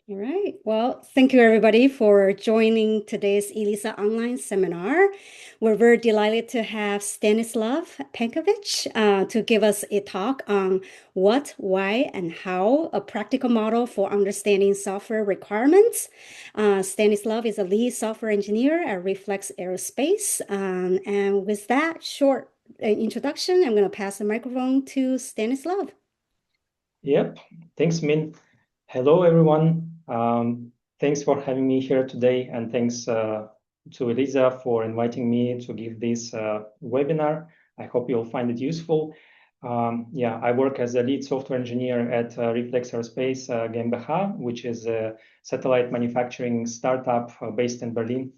All right. Well, thank you everybody for joining today's ELISA online seminar. We're very delighted to have Stanislav Penkovic to give us a talk on what, why, and how, a practical model for understanding software requirements. Stanislav is a lead software engineer at Reflex Aerospace. And with that short introduction, I'm going to pass the microphone to Stanislav. Yep, thanks, Min. Hello, everyone. Thanks for having me here today, and thanks to ELISA for inviting me to give this webinar. I hope you'll find it useful. Yeah, I work as a lead software engineer at Reflex Aerospace GmbH, which is a satellite manufacturing startup based in Berlin.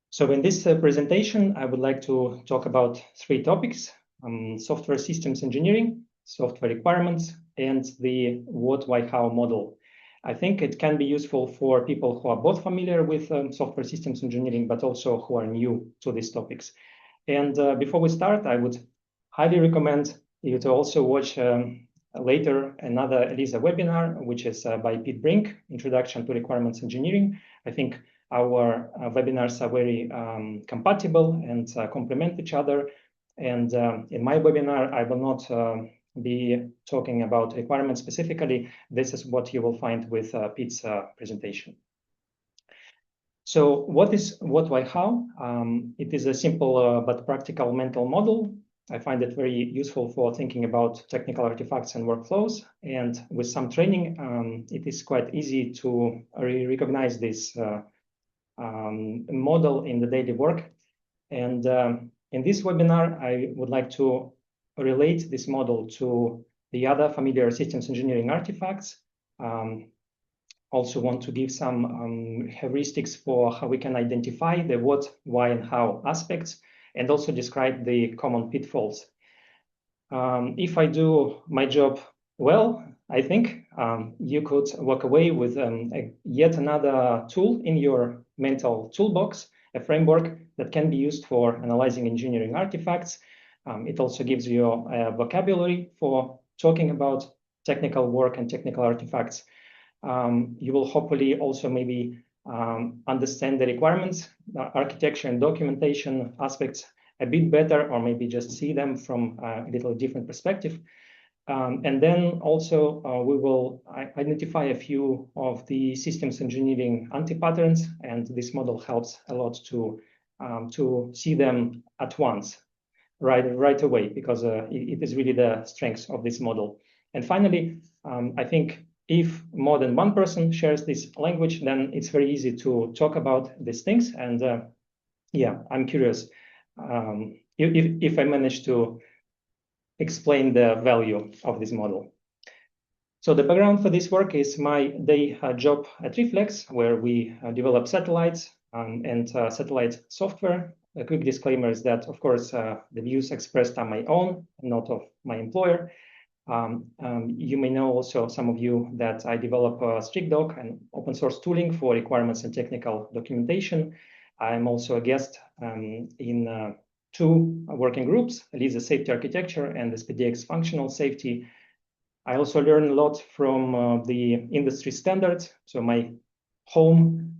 So in this presentation, I would like to talk about three topics: software systems engineering, software requirements, and the what, why, how model. I think it can be useful for people who are both familiar with software systems engineering, but also who are new to these topics. And before we start, I would highly recommend you to also watch later another ELISA webinar, which is by Pete Brink, Introduction to Requirements Engineering. I think our webinars are very compatible and complement each other. And in my webinar, I will not be talking about requirements specifically. This is what you will find with Pete's presentation. So what is what, why, how? It is a simple but practical mental model. I find it very useful for thinking about technical artifacts and workflows. And with some training, it is quite easy to recognize this model in the daily work. And in this webinar, I would like to relate this model to the other familiar systems engineering artifacts. Also want to give some heuristics for how we can identify the what, why, and how aspects, and also describe the common pitfalls. If I do my job well, I think you could walk away with yet another tool in your mental toolbox, a framework that can be used for analyzing engineering artifacts. It also gives you a vocabulary for talking about technical work and technical artifacts. You will hopefully also maybe understand the requirements, architecture and documentation aspects a bit better, or maybe just see them from a little different perspective. And then also we will identify a few of the systems engineering anti-patterns, and this model helps a lot to see them at once, right away, because it is really the strength of this model. And finally, I think if more than one person shares this language, then it's very easy to talk about these things. And yeah, I'm curious if I manage to explain the value of this model. So the background for this work is my day job at Reflex, where we develop satellites and satellite software. A quick disclaimer is that, of course, the views expressed are my own, not of my employer. You may know also, some of you, that I develop StrictDoc, an open source tooling for requirements and technical documentation. I'm also a guest in two working groups, ELISA Safety Architecture and SPDX Functional Safety. I also learn a lot from the industry standards. So my home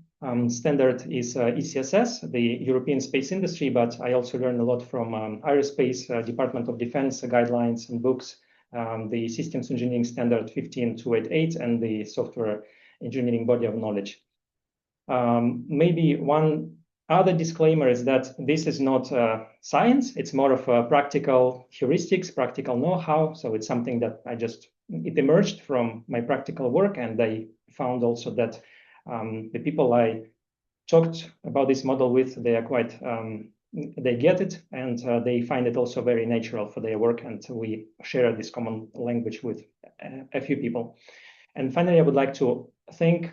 standard is ECSS, the European Space Industry, but I also learn a lot from Aerospace Department of Defense guidelines and books, the Systems Engineering Standard 15288, and the Software Engineering Body of Knowledge. Maybe one other disclaimer is that this is not science. It's more of a practical heuristics, practical know-how. So it's something that it emerged from my practical work. And I found also that the people I talked about this model with, they are quite, they get it, and they find it also very natural for their work. And we share this common language with a few people. And finally, I would like to thank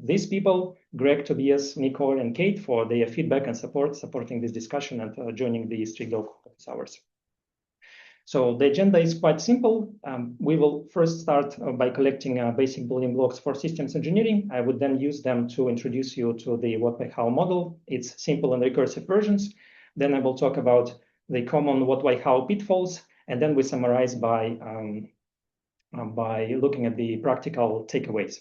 these people, Greg, Tobias, Nicole, and Kate, for their feedback and supporting this discussion and joining the StrictDoc office hours. So the agenda is quite simple. We will first start by collecting basic building blocks for systems engineering. I would then use them to introduce you to the what, why, how model, its simple and recursive versions. Then I will talk about the common what, why, how pitfalls, and then we summarize by by looking at the practical takeaways.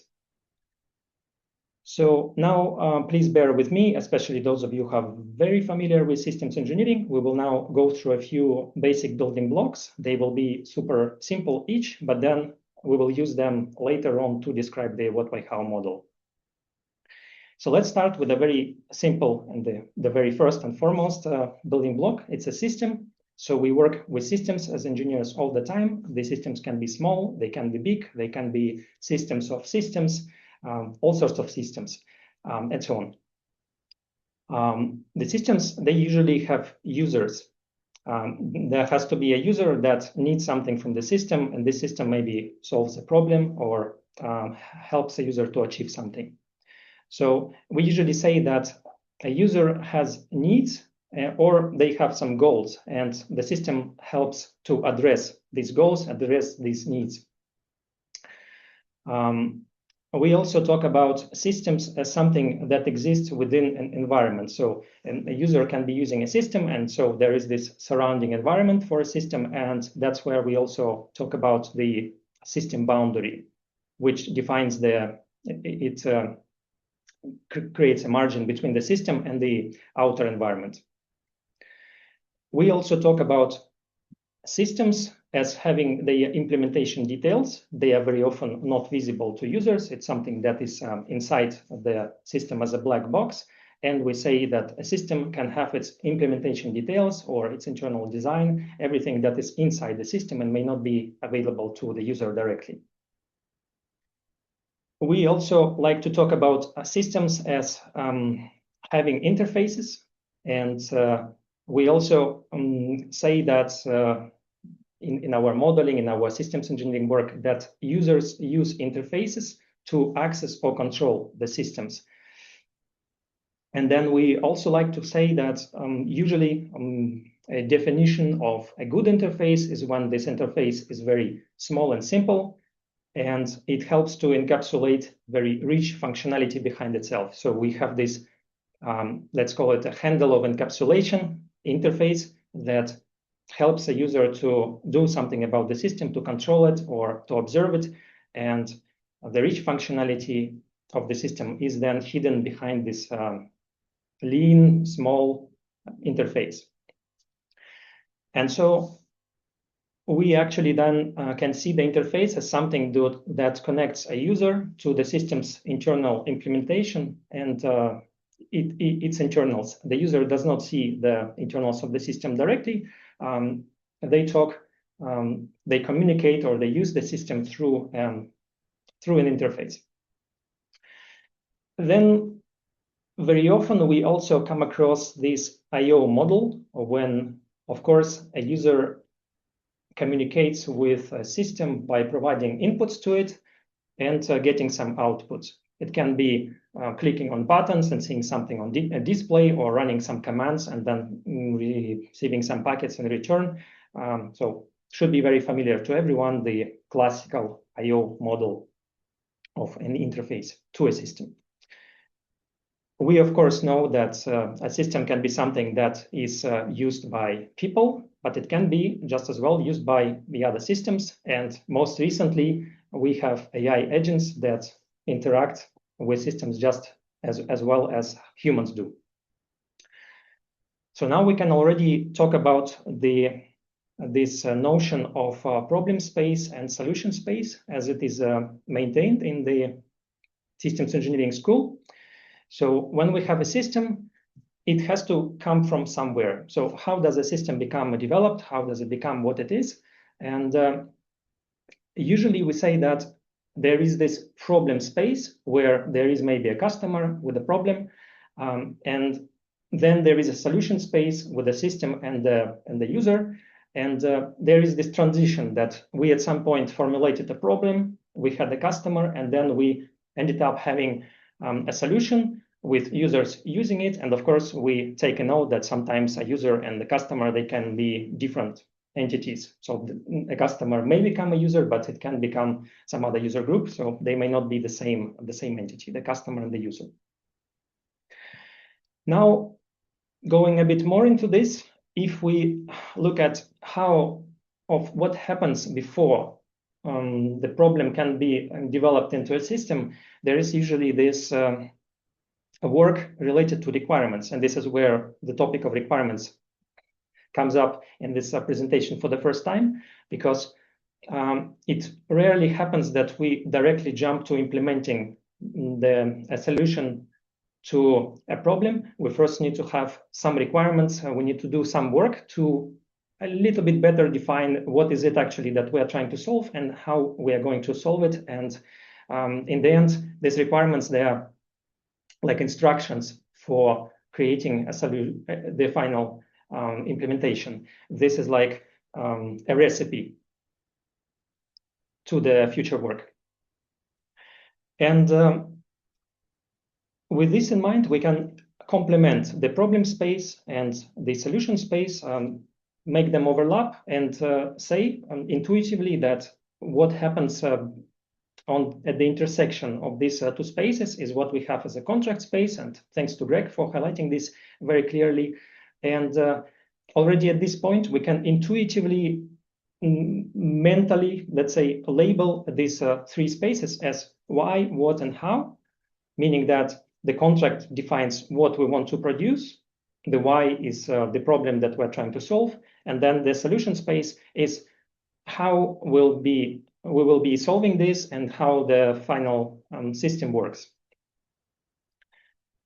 So now, please bear with me, especially those of you who are very familiar with systems engineering. We will now go through a few basic building blocks. They will be super simple each, but then we will use them later on to describe the what, why, how model. So let's start with a very simple and the very first and foremost building block. It's a system. So we work with systems as engineers all the time. The systems can be small, they can be big, they can be systems of systems, all sorts of systems, and so on. The systems, they usually have users. There has to be a user that needs something from the system, and this system maybe solves a problem or helps a user to achieve something. So we usually say that a user has needs or they have some goals, and the system helps to address these goals, address these needs. We also talk about systems as something that exists within an environment. So a user can be using a system, and so there is this surrounding environment for a system, and that's where we also talk about the system boundary, which defines creates a margin between the system and the outer environment. We also talk about systems as having the implementation details. They are very often not visible to users. It's something that is inside the system as a black box. And we say that a system can have its implementation details or its internal design, everything that is inside the system and may not be available to the user directly. We also like to talk about systems as having interfaces. And we also say that in our modeling, in our systems engineering work, that users use interfaces to access or control the systems. And then we also like to say that usually a definition of a good interface is when this interface is very small and simple, and it helps to encapsulate very rich functionality behind itself. So we have this, let's call it a handle of encapsulation interface that helps a user to do something about the system, to control it or to observe it. And the rich functionality of the system is then hidden behind this lean, small interface. And so we actually then can see the interface as something that connects a user to the system's internal implementation and its internals. The user does not see the internals of the system directly. They talk, they communicate, or they use the system through an interface. Then very often we also come across this I/O model when, of course, a user communicates with a system by providing inputs to it and getting some outputs. It can be clicking on buttons and seeing something on a display, or running some commands and then receiving some packets in return. So should be very familiar to everyone, the classical I/O model of an interface to a system. We, of course, know that a system can be something that is used by people, but it can be just as well used by the other systems. And most recently, we have AI agents that interact with systems just as well as humans do. So now we can already talk about this notion of problem space and solution space as it is maintained in the systems engineering school. So when we have a system, it has to come from somewhere. So how does a system become developed? How does it become what it is? And usually we say that there is this problem space where there is maybe a customer with a problem, and then there is a solution space with the system and the user. And there is this transition that we at some point formulated a problem, we had the customer, and then we ended up having a solution with users using it. And of course, we take a note that sometimes a user and the customer, they can be different entities. So a customer may become a user, but it can become some other user group. So they may not be the same entity, the customer and the user. Now, going a bit more into this, if we look at what happens before the problem can be developed into a system, there is usually this work related to requirements. And this is where the topic of requirements comes up in this presentation for the first time, because it rarely happens that we directly jump to implementing a solution to a problem. We first need to have some requirements. We need to do some work to a little bit better define what is it actually that we are trying to solve and how we are going to solve it. And in the end, these requirements, they are like instructions for creating a solution, the final implementation. This is like a recipe to the future work. And with this in mind, we can complement the problem space and the solution space, make them overlap, and say intuitively that what happens at the intersection of these two spaces is what we have as a contract space. And thanks to Greg for highlighting this very clearly. And already at this point, we can intuitively, mentally, let's say, label these three spaces as why, what, and how, meaning that the contract defines what we want to produce, the why is the problem that we're trying to solve, and then the solution space is how we will be solving this and how the final system works.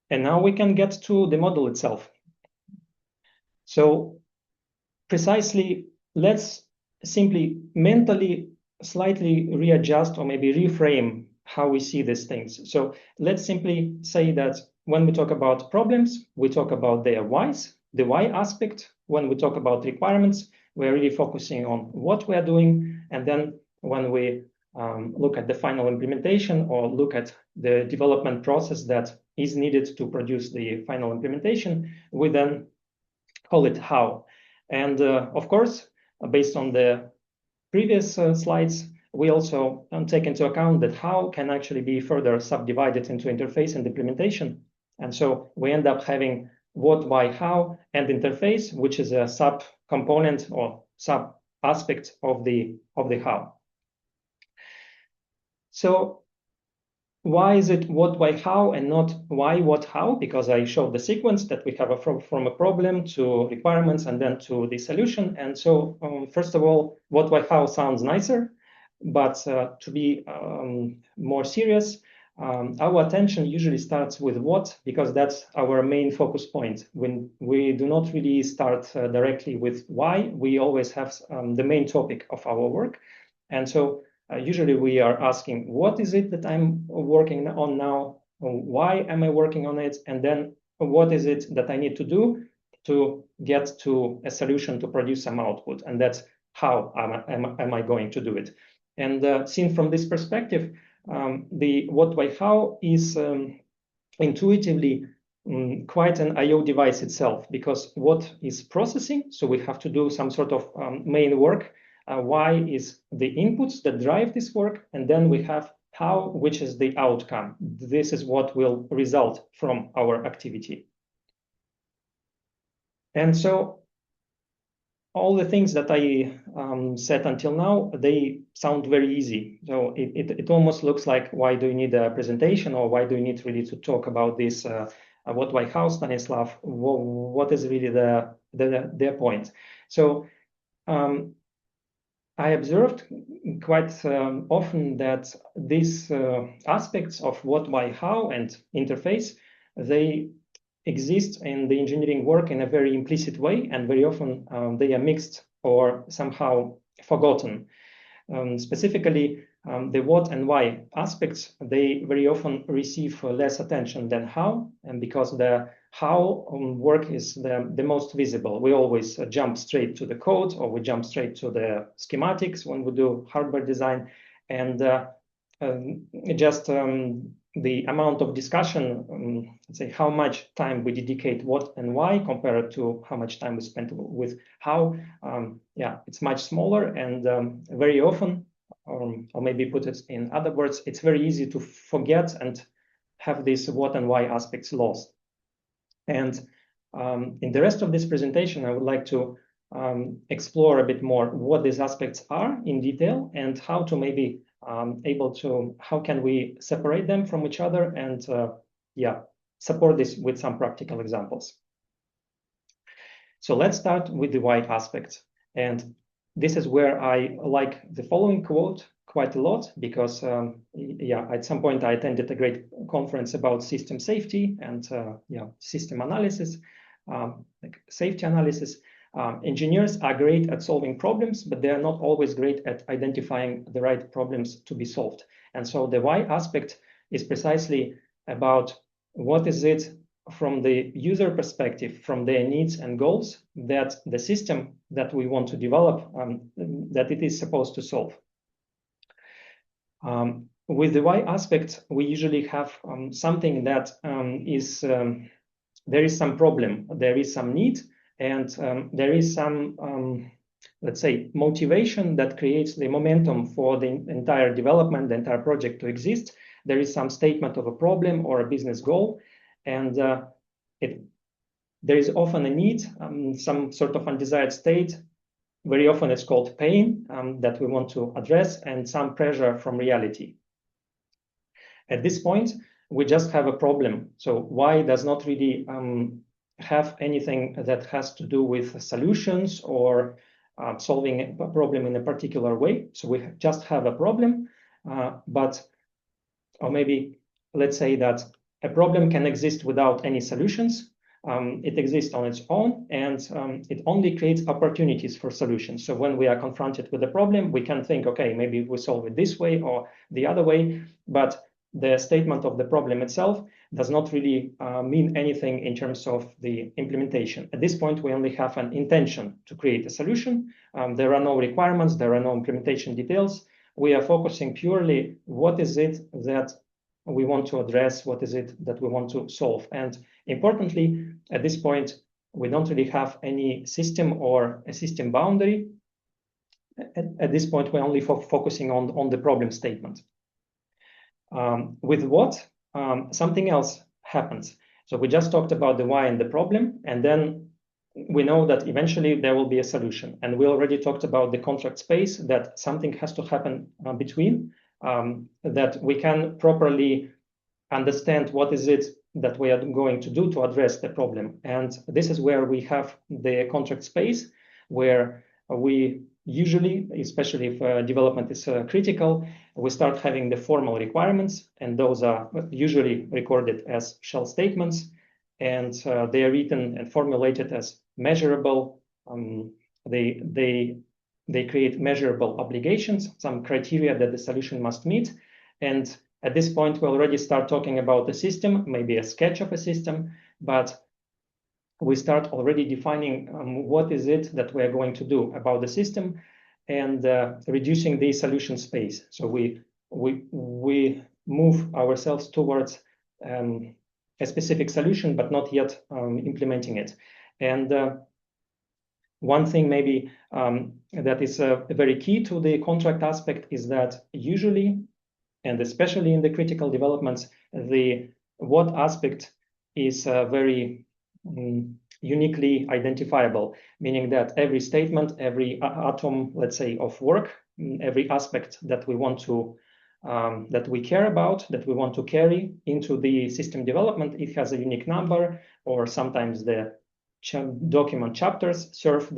And now we can get to the model itself. So precisely, let's simply mentally slightly readjust or maybe reframe how we see these things. So let's simply say that when we talk about problems, we talk about their whys, the why aspect. When we talk about requirements, we're really focusing on what we are doing. And then when we look at the final implementation or look at the development process that is needed to produce the final implementation, we then call it how. And of course, based on the previous slides, we also take into account that how can actually be further subdivided into interface and implementation. And so we end up having what, why, how, and interface, which is a sub-component or sub-aspect of the how. So why is it what, why, how, and not why, what, how? Because I showed the sequence that we have from a problem to requirements and then to the solution. And so first of all, what, why, how sounds nicer. But to be more serious, our attention usually starts with what, because that's our main focus point. When we do not really start directly with why, we always have the main topic of our work. And so usually we are asking, what is it that I'm working on now? Why am I working on it? And then what is it that I need to do to get to a solution to produce some output? And that's how am I going to do it? And seen from this perspective, the what, why, how is intuitively quite an I/O device itself, because what is processing, so we have to do some sort of main work. Why is the inputs that drive this work, and then we have how, which is the outcome. This is what will result from our activity. And so all the things that I said until now, they sound very easy. So it almost looks like, why do you need a presentation, or why do you need really to talk about this? What, why, how, Stanislav? What is really their point? So I observed quite often that these aspects of what, why, how, and interface, they exist in the engineering work in a very implicit way, and very often they are mixed or somehow forgotten. Specifically, the what and why aspects, they very often receive less attention than how, and because the how work is the most visible. We always jump straight to the code, or we jump straight to the schematics when we do hardware design, and just the amount of discussion, let's say how much time we dedicate what and why compared to how much time we spend with how, yeah, it's much smaller. And very often, or maybe put it in other words, it's very easy to forget and have these what and why aspects lost. And in the rest of this presentation, I would like to explore a bit more what these aspects are in detail and how to maybe how can we separate them from each other and support this with some practical examples. So let's start with the why aspect. And this is where I like the following quote quite a lot, because at some point I attended a great conference about system safety and system analysis, like safety analysis. Engineers are great at solving problems, but they are not always great at identifying the right problems to be solved. And so the why aspect is precisely about what is it from the user perspective, from their needs and goals, that the system that we want to develop, that it is supposed to solve. With the why aspect, we usually have something that there is some problem, there is some need, and there is some, let's say, motivation that creates the momentum for the entire development, the entire project to exist. There is some statement of a problem or a business goal, and there is often a need, some sort of undesired state. Very often it's called pain that we want to address, and some pressure from reality. At this point, we just have a problem. So why does not really have anything that has to do with solutions or solving a problem in a particular way. So we just have a problem, or maybe let's say that a problem can exist without any solutions. It exists on its own, and it only creates opportunities for solutions. So when we are confronted with a problem, we can think, okay, maybe we solve it this way or the other way, but the statement of the problem itself does not really mean anything in terms of the implementation. At this point, we only have an intention to create a solution. There are no requirements, there are no implementation details. We are focusing purely what is it that we want to address, what is it that we want to solve. And importantly, at this point, we don't really have any system or a system boundary. At this point, we're only focusing on the problem statement. With what, something else happens. So we just talked about the why and the problem, and then we know that eventually there will be a solution. And we already talked about the contract space, that something has to happen between, that we can properly understand what is it that we are going to do to address the problem. And this is where we have the contract space, where we usually, especially if development is critical, we start having the formal requirements, and those are usually recorded as shell statements, and they are written and formulated as measurable. They create measurable obligations, some criteria that the solution must meet. And at this point, we already start talking about the system, maybe a sketch of a system, but we start already defining what is it that we are going to do about the system, and reducing the solution space. So we move ourselves towards a specific solution, but not yet implementing it. And one thing maybe that is very key to the contract aspect is that usually, and especially in the critical developments, the what aspect is very uniquely identifiable, meaning that every statement, every atom, let's say, of work, every aspect that we want to, that we care about, that we want to carry into the system development, it has a unique number, or sometimes the document chapters serve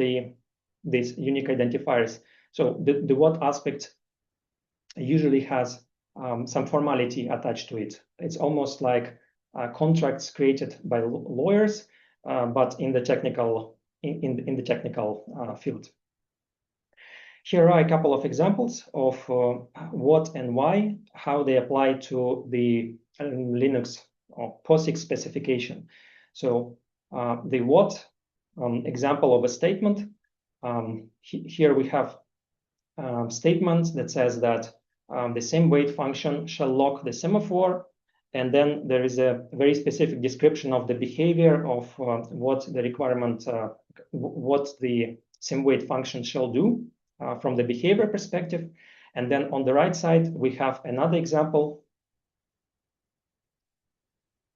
these unique identifiers. So the what aspect usually has some formality attached to it. It's almost like contracts created by lawyers, but in the technical field. Here are a couple of examples of what and why, how they apply to the Linux or POSIX specification. So the what example of a statement. Here we have statement that says that the same wait function shall lock the semaphore, and then there is a very specific description of the behavior of what the requirement, what the same wait function shall do from the behavior perspective. And then on the right side, we have another example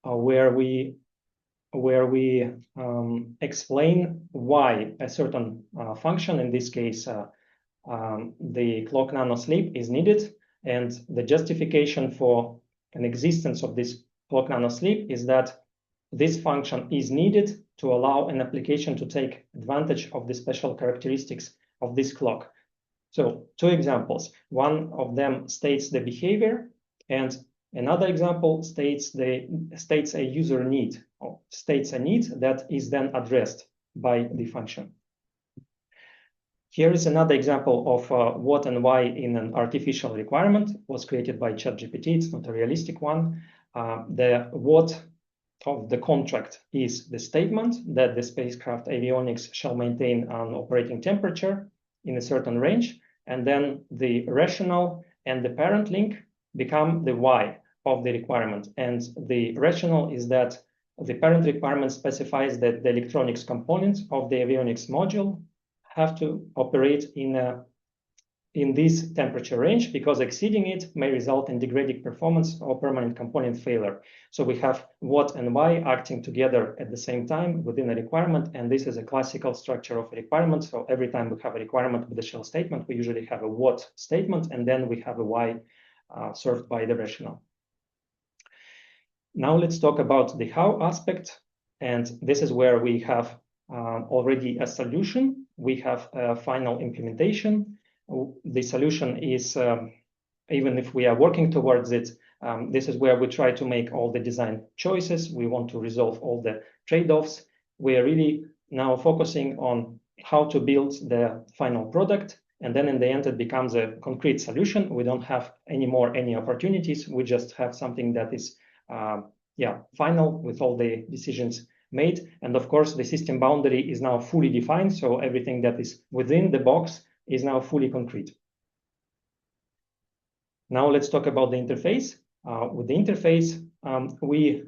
where we where we explain why a certain function, in this case, the clock nanosleep, is needed. And the justification for an existence of this clock nanosleep is that this function is needed to allow an application to take advantage of the special characteristics of this clock. So 2 examples. One of them states the behavior, and another example states a user need, or states a need that is then addressed by the function. Here is another example of what and why in an artificial requirement. It was created by ChatGPT. It's not a realistic one. The what of the contract is the statement that the spacecraft avionics shall maintain an operating temperature in a certain range, and then the rationale and the parent link become the why of the requirement. And the rationale is that the parent requirement specifies that the electronics components of the avionics module have to operate in this temperature range, because exceeding it may result in degrading performance or permanent component failure. So we have what and why acting together at the same time within a requirement, and this is a classical structure of a requirement. So every time we have a requirement with a shell statement, we usually have a what statement, and then we have a why served by the rationale. Now let's talk about the how aspect, and this is where we have already a solution. We have a final implementation. The solution is, even if we are working towards it, this is where we try to make all the design choices. We want to resolve all the trade-offs. We are really now focusing on how to build the final product. And then in the end, it becomes a concrete solution. We don't have anymore any opportunities. We just have something that is final with all the decisions made. And of course, the system boundary is now fully defined. So everything that is within the box is now fully concrete. Now let's talk about the interface. With the interface, we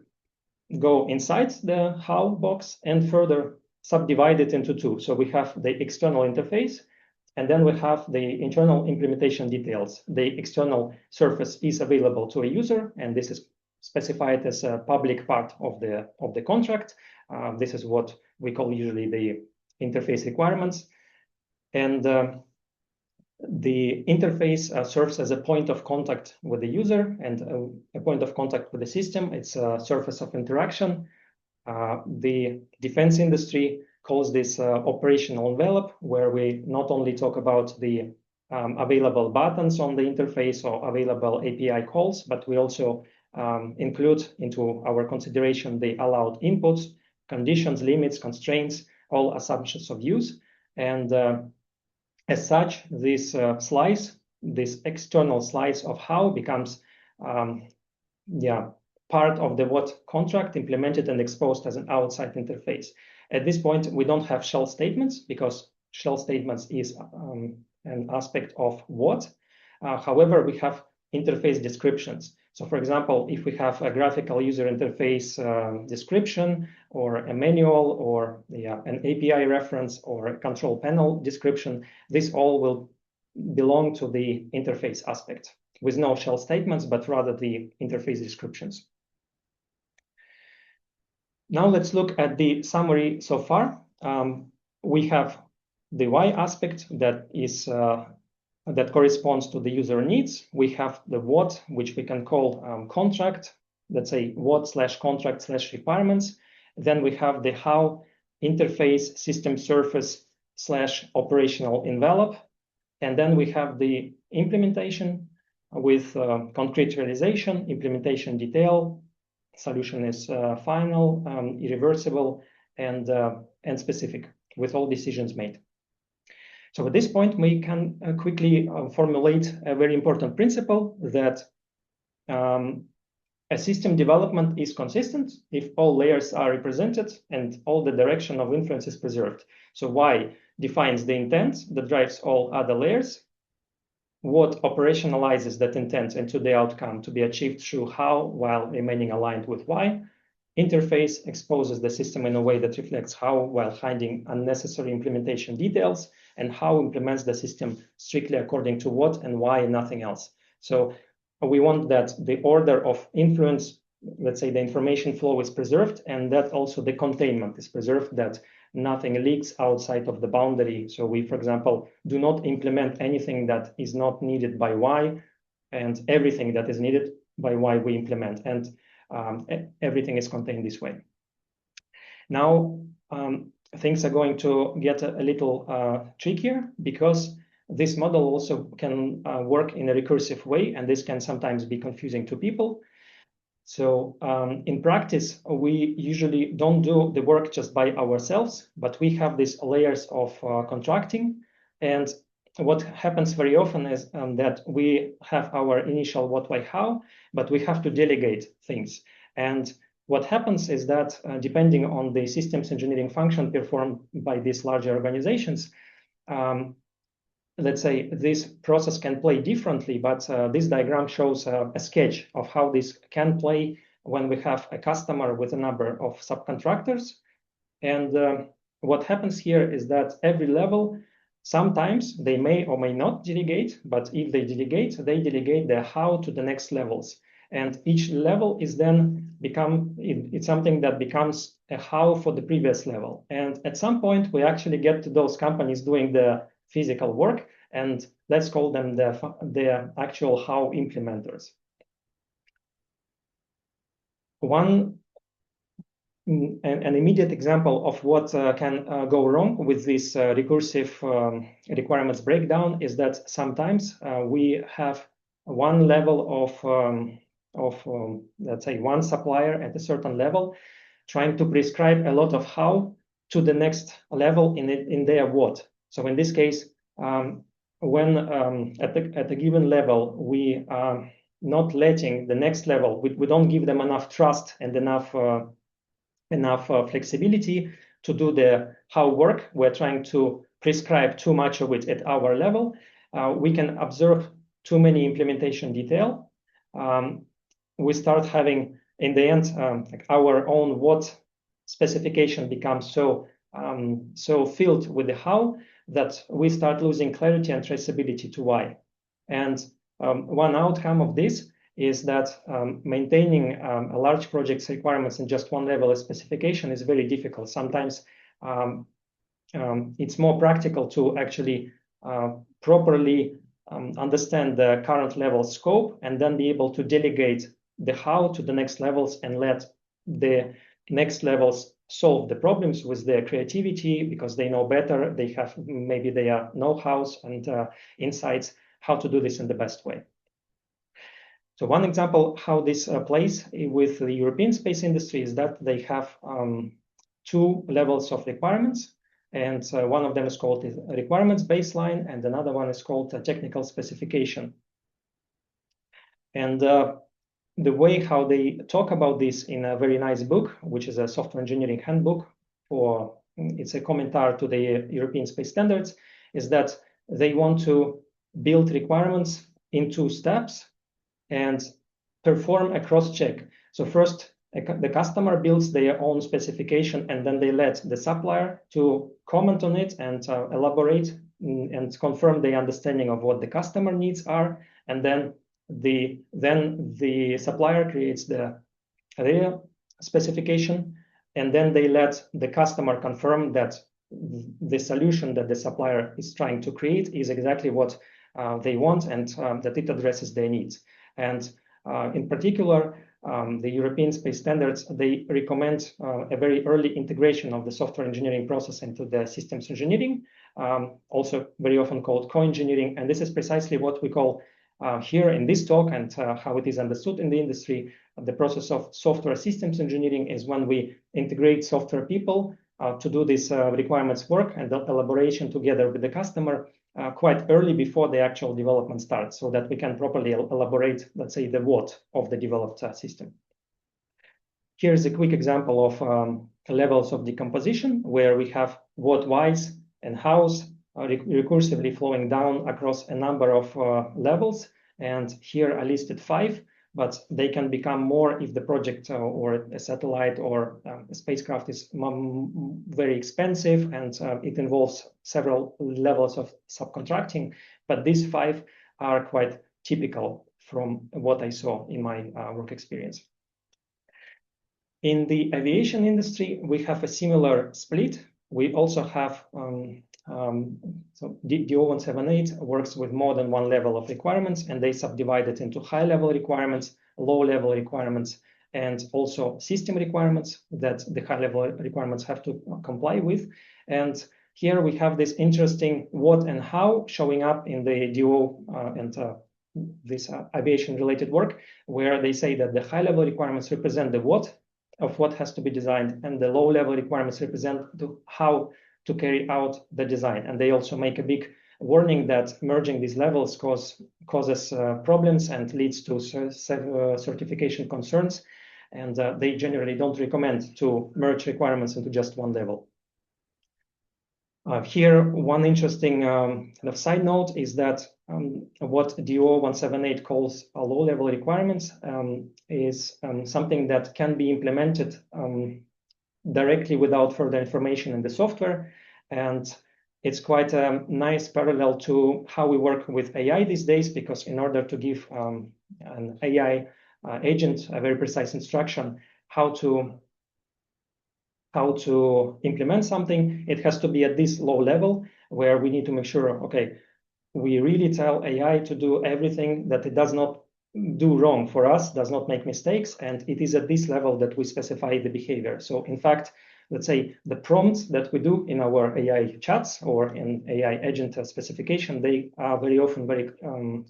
go inside the how box and further subdivide it into 2. So we have the external interface, and then we have the internal implementation details. The external surface is available to a user, and this is specified as a public part of the contract. This is what we call usually the interface requirements. And the interface serves as a point of contact with the user and a point of contact with the system. It's a surface of interaction. The defense industry calls this operational envelope, where we not only talk about the available buttons on the interface or available API calls, but we also include into our consideration the allowed inputs, conditions, limits, constraints, all assumptions of use. And as such, this slice, this external slice of how becomes part of the what contract implemented and exposed as an outside interface. At this point, we don't have shell statements because shell statements is an aspect of what. However, we have interface descriptions. So for example, if we have a graphical user interface description or a manual or an API reference or a control panel description, this all will belong to the interface aspect with no shell statements, but rather the interface descriptions. Now let's look at the summary so far. We have the why aspect that is that corresponds to the user needs. We have the what, which we can call contract, let's say what/contract/requirements. Then we have the how, interface, system surface / operational envelope. And then we have the implementation with concrete realization, implementation detail, solution is final, irreversible, and specific with all decisions made. So at this point, we can quickly formulate a very important principle that a system development is consistent if all layers are represented and all the direction of influence is preserved. So why defines the intent that drives all other layers, what operationalizes that intent into the outcome to be achieved through how while remaining aligned with why, interface exposes the system in a way that reflects how while hiding unnecessary implementation details, and how implements the system strictly according to what and why and nothing else. So we want that the order of influence let's say, the information flow is preserved, and that also the containment is preserved, that nothing leaks outside of the boundary. So we, for example, do not implement anything that is not needed by Y, and everything that is needed by Y we implement, and everything is contained this way. Now, things are going to get a little trickier, because this model also can work in a recursive way, and this can sometimes be confusing to people. So in practice, we usually don't do the work just by ourselves, but we have these layers of contracting. And what happens very often is that we have our initial what, why, how, but we have to delegate things. And what happens is that depending on the systems engineering function performed by these larger organizations, let's say this process can play differently, but this diagram shows a sketch of how this can play when we have a customer with a number of subcontractors. And what happens here is that every level, sometimes they may or may not delegate, but if they delegate the how to the next levels. And each level is then it's something that becomes a how for the previous level. And at some point, we actually get to those companies doing the physical work, and let's call them the actual how implementers. An immediate example of what can go wrong with this recursive requirements breakdown is that sometimes we have one level of let's say, one supplier at a certain level trying to prescribe a lot of how to the next level in their what. So in this case, when at a given level we are not letting the next level, we don't give them enough trust and enough flexibility to do the how work. We're trying to prescribe too much of it at our level. We can observe too many implementation detail. We start having, in the end, like our own what specification becomes so filled with the how that we start losing clarity and traceability to why. And one outcome of this is that maintaining a large project's requirements in just one level of specification is very difficult. Sometimes it's more practical to actually properly understand the current level scope and then be able to delegate the how to the next levels and let the next levels solve the problems with their creativity, because they know better. They have maybe their know-hows and insights how to do this in the best way. So one example how this plays with the European space industry is that they have two levels of requirements, and one of them is called the requirements baseline, and another one is called a technical specification. And the way how they talk about this in a very nice book, which is a software engineering handbook it's a commentary to the European space standards, is that they want to build requirements in two steps and perform a cross-check. So first, the customer builds their own specification, and then they let the supplier to comment on it and elaborate and confirm the understanding of what the customer needs are. And then the supplier creates their specification, and then they let the customer confirm that the solution that the supplier is trying to create is exactly what they want, and that it addresses their needs. And in particular, the European space standards, they recommend a very early integration of the software engineering process into the systems engineering, also very often called co-engineering. And this is precisely what we call here in this talk, and how it is understood in the industry. The process of software systems engineering is when we integrate software people to do this requirements work and elaboration together with the customer quite early before the actual development starts, so that we can properly elaborate, let's say, the what of the developed system. Here's a quick example of levels of decomposition, where we have what, whys, and hows recursively flowing down across a number of levels. And here I listed 5, but they can become more if the project or a satellite or a spacecraft is very expensive, and it involves several levels of subcontracting. But these 5 are quite typical from what I saw in my work experience. In the aviation industry, we have a similar split. We also have so DO178 works with more than one level of requirements, and they subdivide it into high-level requirements, low-level requirements, and also system requirements that the high-level requirements have to comply with. And here we have this interesting what and how showing up in the DO and this aviation-related work, where they say that the high-level requirements represent the what of what has to be designed, and the low-level requirements represent how to carry out the design. And they also make a big warning that merging these levels causes problems and leads to certification concerns. And they generally don't recommend to merge requirements into just one level. Here, one interesting kind of side note is that what DO178 calls a low-level requirements is something that can be implemented directly without further information in the software. And it's quite a nice parallel to how we work with AI these days, because in order to give an AI agent a very precise instruction how to implement something, it has to be at this low level where we need to make sure, okay, we really tell AI to do everything that it does not do wrong for us, does not make mistakes, and it is at this level that we specify the behavior. So in fact, let's say the prompts that we do in our AI chats or in AI agent specification, they are very often very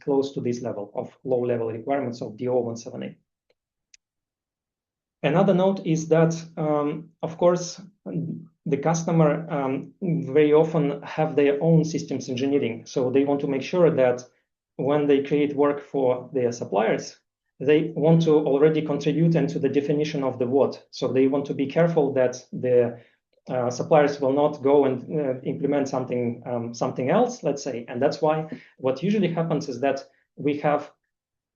close to this level of low-level requirements of DO178. Another note is that, of course, the customer very often have their own systems engineering. So they want to make sure that when they create work for their suppliers, they want to already contribute into the definition of the what. So they want to be careful that the suppliers will not go and implement something else, let's say. And that's why what usually happens is that we have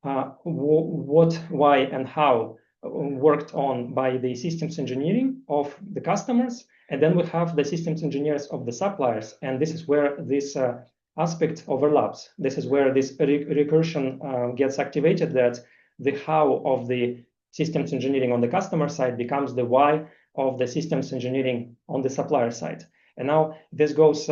what, why, and how worked on by the systems engineering of the customers, and then we have the systems engineers of the suppliers, and this is where this aspect overlaps. This is where this recursion gets activated, that the how of the systems engineering on the customer side becomes the why of the systems engineering on the supplier side. And now this goes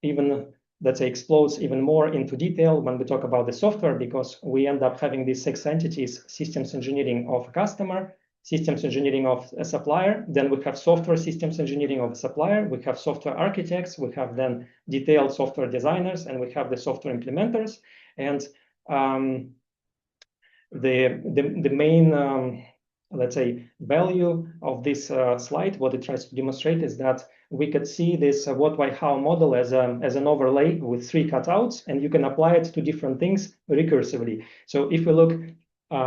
even, let's say, explodes even more into detail when we talk about the software, because we end up having these 6 entities: systems engineering of a customer, systems engineering of a supplier, then we have software systems engineering of a supplier, we have software architects, we have then detailed software designers, and we have the software implementers. And the main, let's say, value of this slide, what it tries to demonstrate, is that we could see this what, why, how model as an overlay with 3 cutouts, and you can apply it to different things recursively. So if we look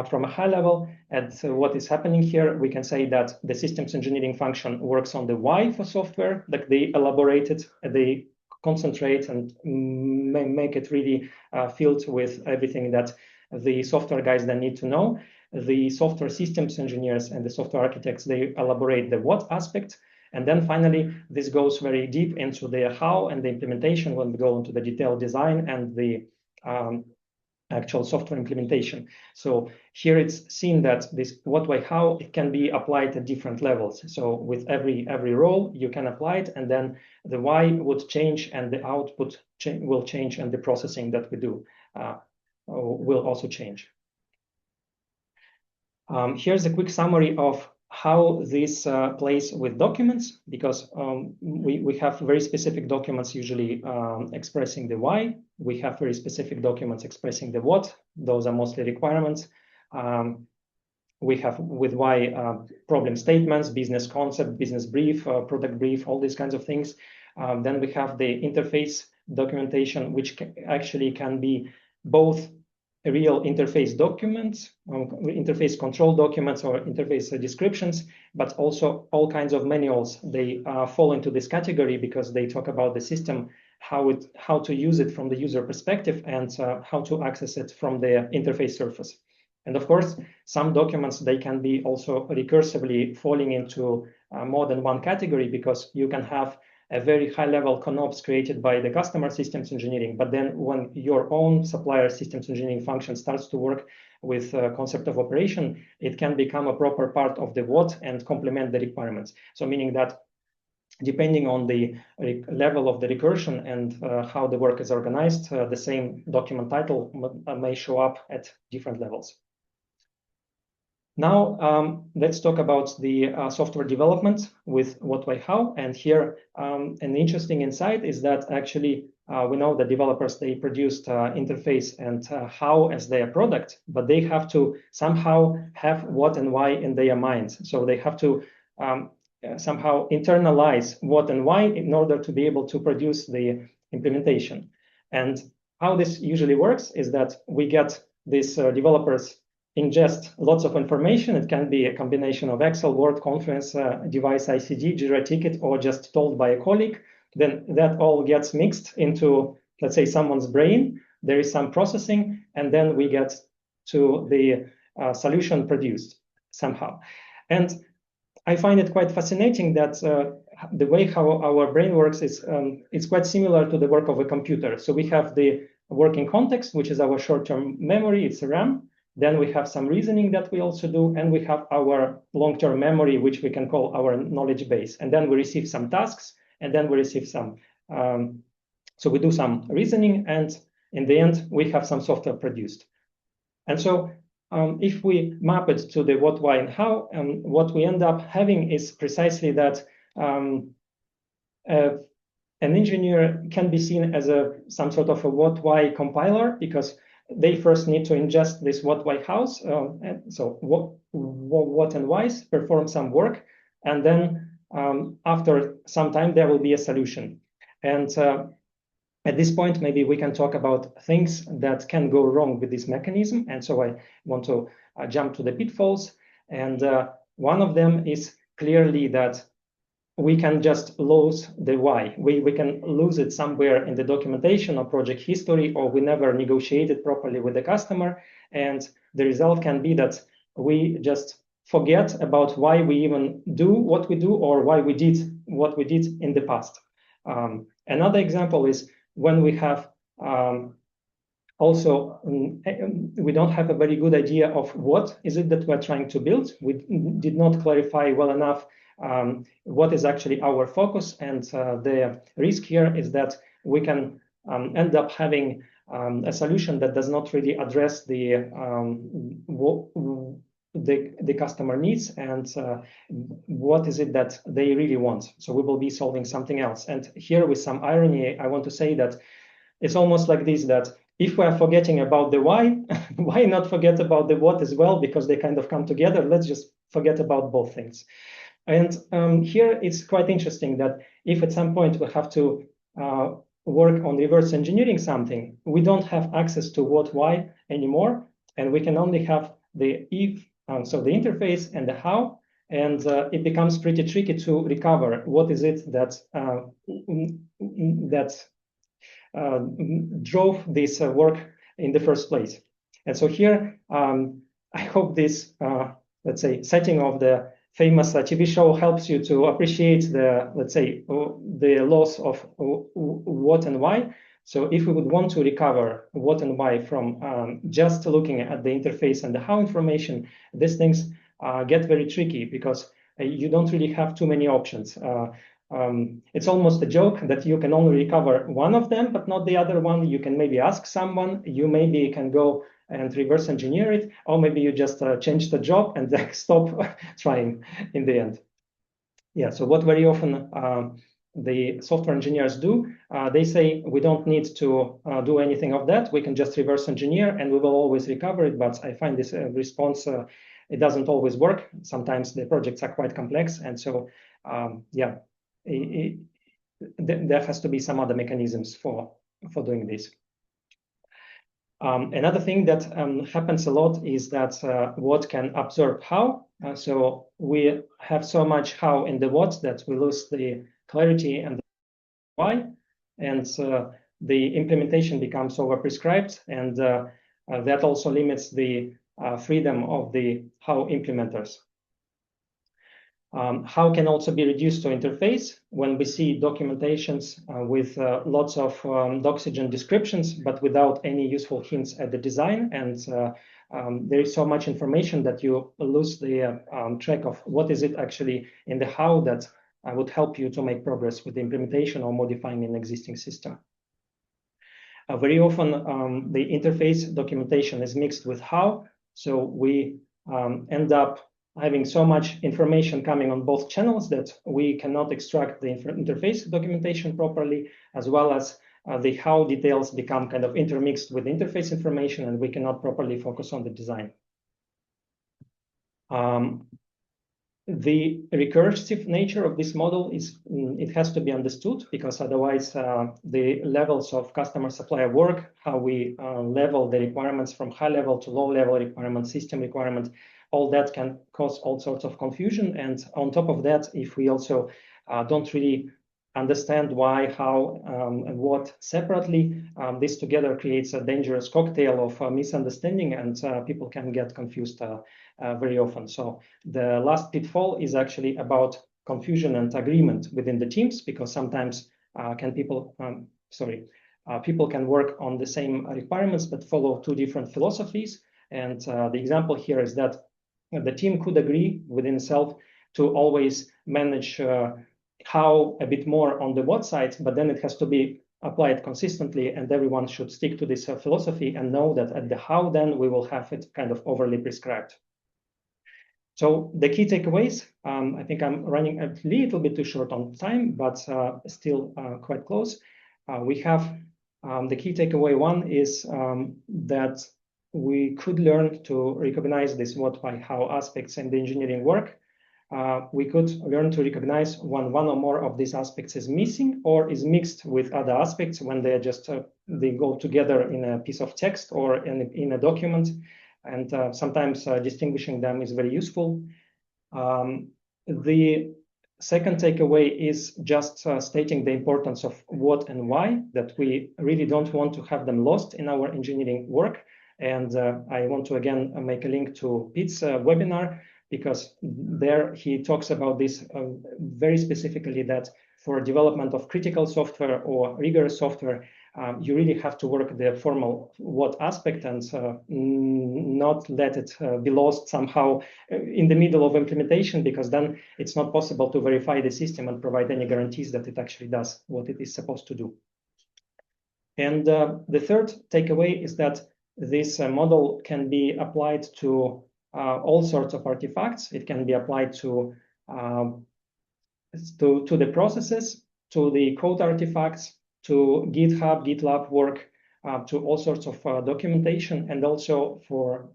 from a high level at what is happening here, we can say that the systems engineering function works on the why for software, that they elaborate it, they concentrate and make it really filled with everything that the software guys then need to know. The software systems engineers and the software architects, they elaborate the what aspect. And then finally, this goes very deep into the how and the implementation when we go into the detailed design and the actual software implementation. So here it's seen that this what, why, how, it can be applied at different levels. So with every role, you can apply it, and then the why would change and the output will change, and the processing that we do will also change. Here's a quick summary of how this plays with documents, because we have very specific documents usually expressing the why. We have very specific documents expressing the what. Those are mostly requirements. We have with why problem statements, business concept, business brief, product brief, all these kinds of things. Then we have the interface documentation, which actually can be both real interface documents, interface control documents, or interface descriptions, but also all kinds of manuals. They fall into this category because they talk about the system, how to use it from the user perspective, and how to access it from the interface surface. And of course, some documents, they can be also recursively falling into more than one category, because you can have a very high-level ConOps created by the customer systems engineering. But then when your own supplier systems engineering function starts to work with concept of operation, it can become a proper part of the what and complement the requirements. So meaning that depending on the level of the recursion and how the work is organized, the same document title may show up at different levels. Now, let's talk about the software development with what, why, how. And here, an interesting insight is that actually we know that developers, they produced interface and how as their product, but they have to somehow have what and why in their minds. So they have to somehow internalize what and why in order to be able to produce the implementation. And how this usually works is that we get these developers ingest lots of information. It can be a combination of Excel, Word, Conference, device ICD, Jira ticket, or just told by a colleague. Then that all gets mixed into, let's say, someone's brain. There is some processing, and then we get to the solution produced somehow. And I find it quite fascinating that the way how our brain works is it's quite similar to the work of a computer. So we have the working context, which is our short-term memory, it's RAM. Then we have some reasoning that we also do, and we have our long-term memory, which we can call our knowledge base. And then we receive some tasks, and then we receive some, so we do some reasoning, and in the end, we have some software produced. And so if we map it to the what, why, and how, what we end up having is precisely that an engineer can be seen as some sort of a what, why compiler, because they first need to ingest this what, why, hows. So what and whys, perform some work, and then after some time there will be a solution. And at this point, maybe we can talk about things that can go wrong with this mechanism. And so I want to jump to the pitfalls. And one of them is clearly that we can just lose the why. We can lose it somewhere in the documentation or project history, or we never negotiated properly with the customer. And the result can be that we just forget about why we even do what we do, or why we did what we did in the past. Another example is when we have also, we don't have a very good idea of what is it that we're trying to build. We did not clarify well enough what is actually our focus, and the risk here is that we can end up having a solution that does not really address the customer needs and what is it that they really want. So we will be solving something else. And here, with some irony, I want to say that it's almost like this, that if we are forgetting about the why, why not forget about the what as well, because they kind of come together. Let's just forget about both things. And here it's quite interesting that if at some point we have to work on reverse engineering something, we don't have access to what, why anymore, and we can only have the if, so the interface and the how, and it becomes pretty tricky to recover what is it that drove this work in the first place. And so here, I hope this, let's say, setting of the famous TV show helps you to appreciate the, let's say, the loss of what and why. So if we would want to recover what and why from just looking at the interface and the how information, these things get very tricky, because you don't really have too many options. It's almost a joke that you can only recover one of them, but not the other one. You can maybe ask someone, you maybe can go and reverse engineer it, or maybe you just change the job and stop trying in the end. Yeah, so what very often the software engineers do, they say, we don't need to do anything of that. We can just reverse engineer and we will always recover it. But I find this response, it doesn't always work. Sometimes the projects are quite complex. And so, yeah, there has to be some other mechanisms for doing this. Another thing that happens a lot is that what can absorb how. So we have so much how in the what that we lose the clarity and the why, and the implementation becomes over-prescribed, and that also limits the freedom of the how implementers. How can also be reduced to interface when we see documentations with lots of Doxygen descriptions, but without any useful hints at the design. And there is so much information that you lose the track of what is it actually in the how that would help you to make progress with the implementation or modifying an existing system. Very often, the interface documentation is mixed with how, so we end up having so much information coming on both channels that we cannot extract the interface documentation properly, as well as the how details become kind of intermixed with interface information, and we cannot properly focus on the design. The recursive nature of this model is, it has to be understood, because otherwise the levels of customer supplier work, how we level the requirements from high level to low level requirements, system requirements, all that can cause all sorts of confusion. And on top of that, if we also don't really understand why, how, and what separately, this together creates a dangerous cocktail of misunderstanding, and people can get confused very often. So the last pitfall is actually about confusion and agreement within the teams, because sometimes people can work on the same requirements but follow two different philosophies. And the example here is that the team could agree within itself to always manage how a bit more on the what side, but then it has to be applied consistently, and everyone should stick to this philosophy and know that at the how, then we will have it kind of overly prescribed. So the key takeaways, I think I'm running a little bit too short on time, but still quite close. We have the key takeaway one is that we could learn to recognize this what, why, how aspects in the engineering work. We could learn to recognize when one or more of these aspects is missing or is mixed with other aspects, when they just they go together in a piece of text or in a document. And sometimes distinguishing them is very useful. The second takeaway is just stating the importance of what and why, that we really don't want to have them lost in our engineering work. And I want to again make a link to Pete's webinar, because there he talks about this very specifically, that for development of critical software or rigorous software, you really have to work the formal what aspect, and not let it be lost somehow in the middle of implementation, because then it's not possible to verify the system and provide any guarantees that it actually does what it is supposed to do. And the third takeaway is that this model can be applied to all sorts of artifacts. It can be applied to the processes, to the code artifacts, to GitHub, GitLab work, to all sorts of documentation, and also for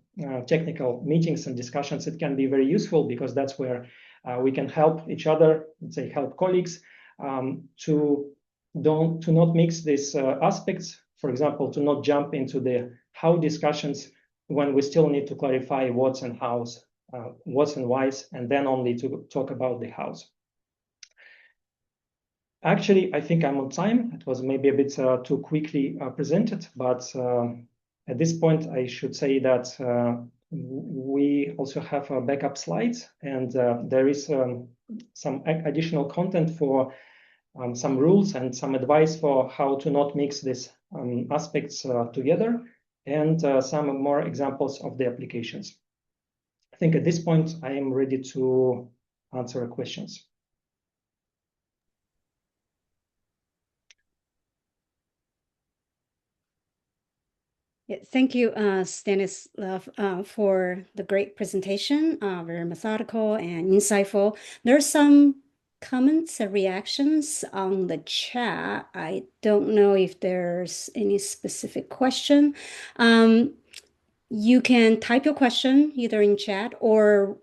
technical meetings and discussions. It can be very useful, because that's where we can help each other, let's say help colleagues, to not mix these aspects. For example, to not jump into the how discussions when we still need to clarify what's and hows, what's and whys, and then only to talk about the hows. Actually, I think I'm on time. It was maybe a bit too quickly presented, but at this point, I should say that we also have backup slides, and there is some additional content for some rules and some advice for how to not mix these aspects together, and some more examples of the applications. I think at this point, I am ready to answer questions. Yeah, thank you, Stanislav, for the great presentation, very methodical and insightful. There's some comments and reactions on the chat. I don't know if there's any specific question. You can type your question either in chat or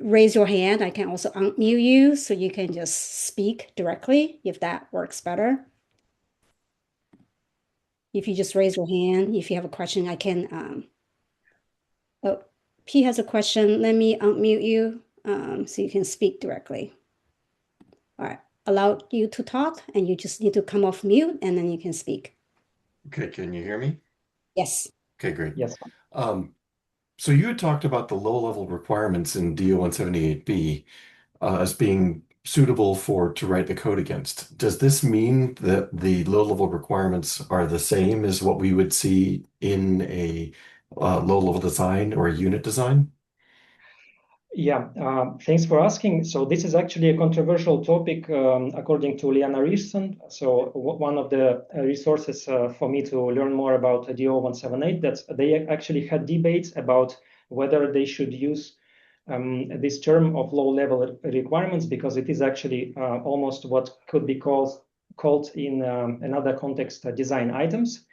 raise your hand. I can also unmute you, so you can just speak directly if that works better. If you just raise your hand, if you have a question, I can. Oh, P has a question. Let me unmute you so you can speak directly. All right, allow you to talk, and you just need to come off mute, and then you can speak. Okay, can you hear me? Yes. Okay, great. Yes. So you had talked about the low-level requirements in DO-178B as being suitable to write the code against. Does this mean that the low-level requirements are the same as what we would see in a low-level design or a unit design? Yeah, thanks for asking. So this is actually a controversial topic, according to Liana Richson. So one of the resources for me to learn more about DO-178, that they actually had debates about whether they should use this term of low-level requirements, because it is actually almost what could be called in another context design items.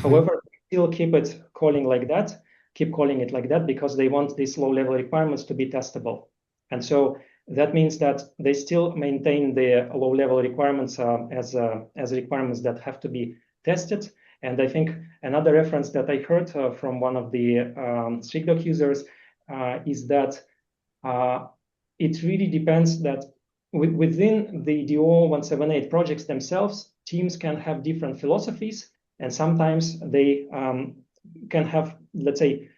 However, still keep calling it like that because they want these low-level requirements to be testable. And so that means that they still maintain the low-level requirements as requirements that have to be tested. And I think another reference that I heard from one of the StrictDoc users is that it really depends that within the DO-178 projects themselves, teams can have different philosophies, and sometimes they can have, let's say,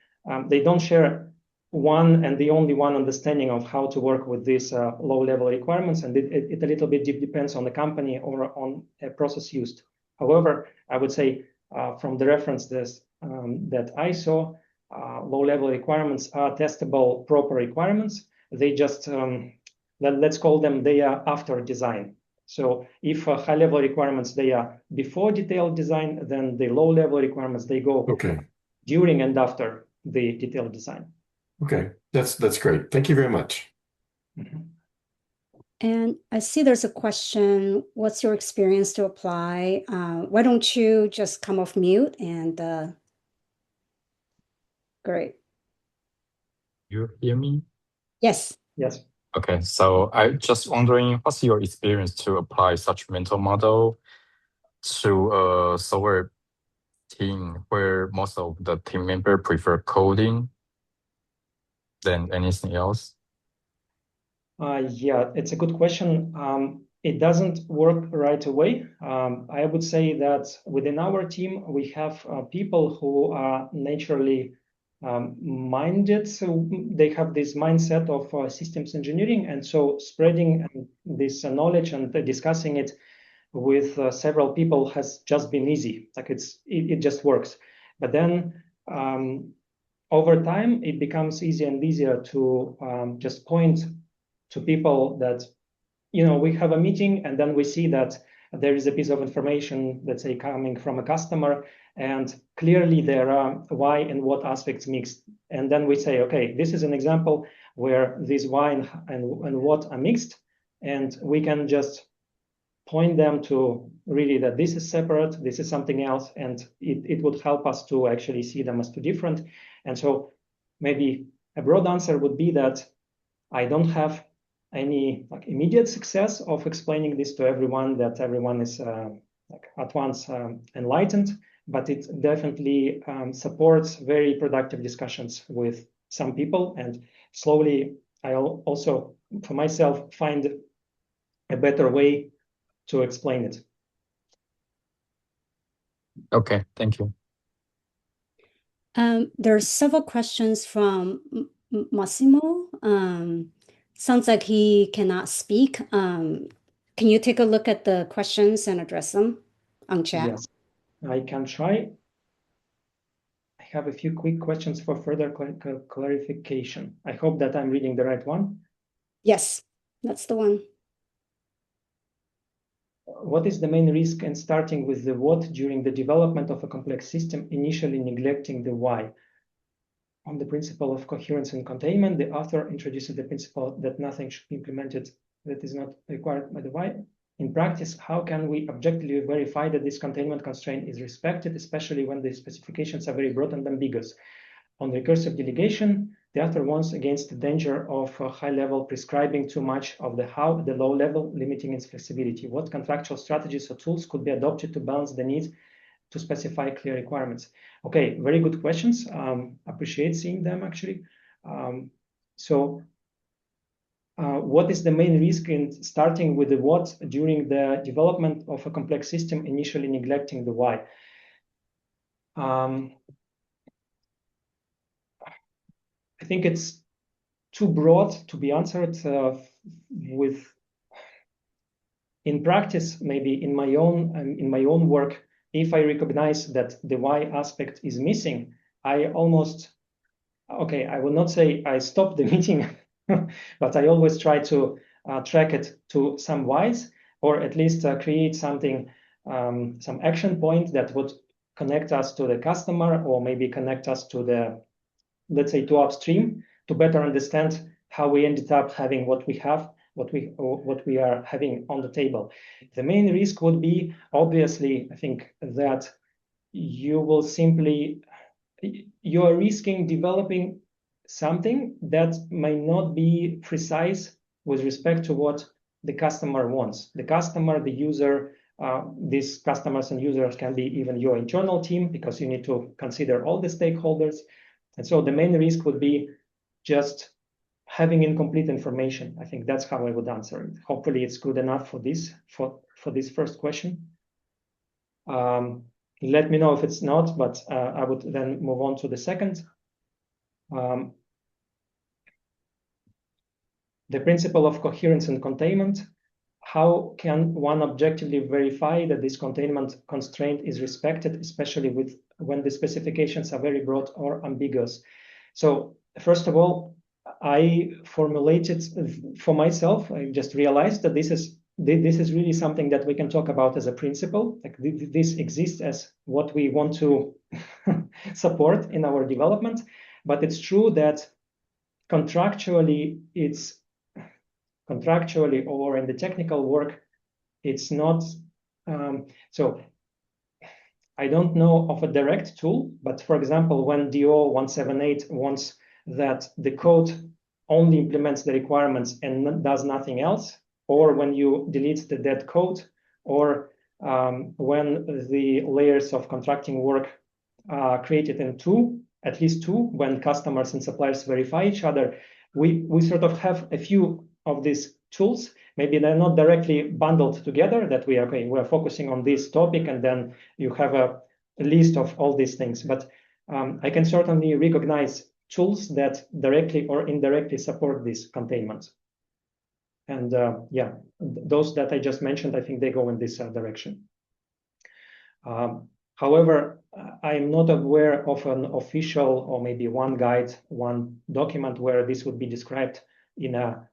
they don't share one and the only one understanding of how to work with these low-level requirements, and it a little bit depends on the company or on a process used. However, I would say from the references that I saw, low-level requirements are testable proper requirements. They just, let's call them, they are after design. So if high-level requirements, they are before detailed design, then the low-level requirements, they go during and after the detailed design. Okay, that's great. Thank you very much. And I see there's a question, what's your experience to apply? Why don't you just come off mute and great. You hear me? Yes. Yes. Okay, so I'm just wondering, what's your experience to apply such mental model to a software team where most of the team member prefer coding than anything else? Yeah, it's a good question. It doesn't work right away. I would say that within our team, we have people who are naturally minded. So they have this mindset of systems engineering. And so spreading this knowledge and discussing it with several people has just been easy. Like it just works. But then over time, it becomes easier and easier to just point to people that, we have a meeting and then we see that there is a piece of information, let's say, coming from a customer, and clearly there are why and what aspects mixed. And then we say, okay, this is an example where these why and what are mixed, and we can just point them to really that this is separate, this is something else, and it would help us to actually see them as two different. And so maybe a broad answer would be that I don't have any immediate success of explaining this to everyone, that everyone is at once enlightened, but it definitely supports very productive discussions with some people. And slowly, I'll also, for myself, find a better way to explain it. Okay, thank you. There are several questions from Massimo. Sounds like he cannot speak. Can you take a look at the questions and address them on chat? Yes, I can try. I have a few quick questions for further clarification. I hope that I'm reading the right one. Yes, that's the one. What is the main risk in starting with the what during the development of a complex system, initially neglecting the why? On the principle of coherence and containment, the author introduces the principle that nothing should be implemented that is not required by the why. In practice, how can we objectively verify that this containment constraint is respected, especially when the specifications are very broad and ambiguous? On recursive delegation, the author warns against the danger of high-level prescribing too much of the how, the low level, limiting its flexibility. What contractual strategies or tools could be adopted to balance the need to specify clear requirements? Okay, very good questions. Appreciate seeing them actually. What is the main risk in starting with the what during the development of a complex system, initially neglecting the why? think it's too broad to be answered in practice. Maybe in my own work, if I recognize that the why aspect is missing, I will not say I stop the meeting, but I always try to track it to some whys, or at least create something, some action point that would connect us to the customer, or maybe connect us to the, let's say, to upstream, to better understand how we ended up having what we have, what we are having on the table. The main risk would be, obviously, I think that you are risking developing something that may not be precise with respect to what the customer wants. The customer, the user, these customers and users can be even your internal team, because you need to consider all the stakeholders. And so the main risk would be just having incomplete information. I think that's how I would answer it. Hopefully it's good enough for this first question. Let me know if it's not, but I would then move on to the second. The principle of coherence and containment. How can one objectively verify that this containment constraint is respected, especially when the specifications are very broad or ambiguous? So first of all, I formulated for myself, I just realized that this is really something that we can talk about as a principle. Like this exists as what we want to support in our development, but it's true that contractually or in the technical work, it's not. So I don't know of a direct tool, but for example, when DO 178 wants that the code only implements the requirements and does nothing else, or when you delete the dead code, or when the layers of contracting work are created in at least two, when customers and suppliers verify each other, we sort of have a few of these tools. Maybe they're not directly bundled together, that we're focusing on this topic, and then you have a list of all these things. But I can certainly recognize tools that directly or indirectly support this containment. And those that I just mentioned, I think they go in this direction. However, I'm not aware of an official, or maybe one guide, one document where this would be described in a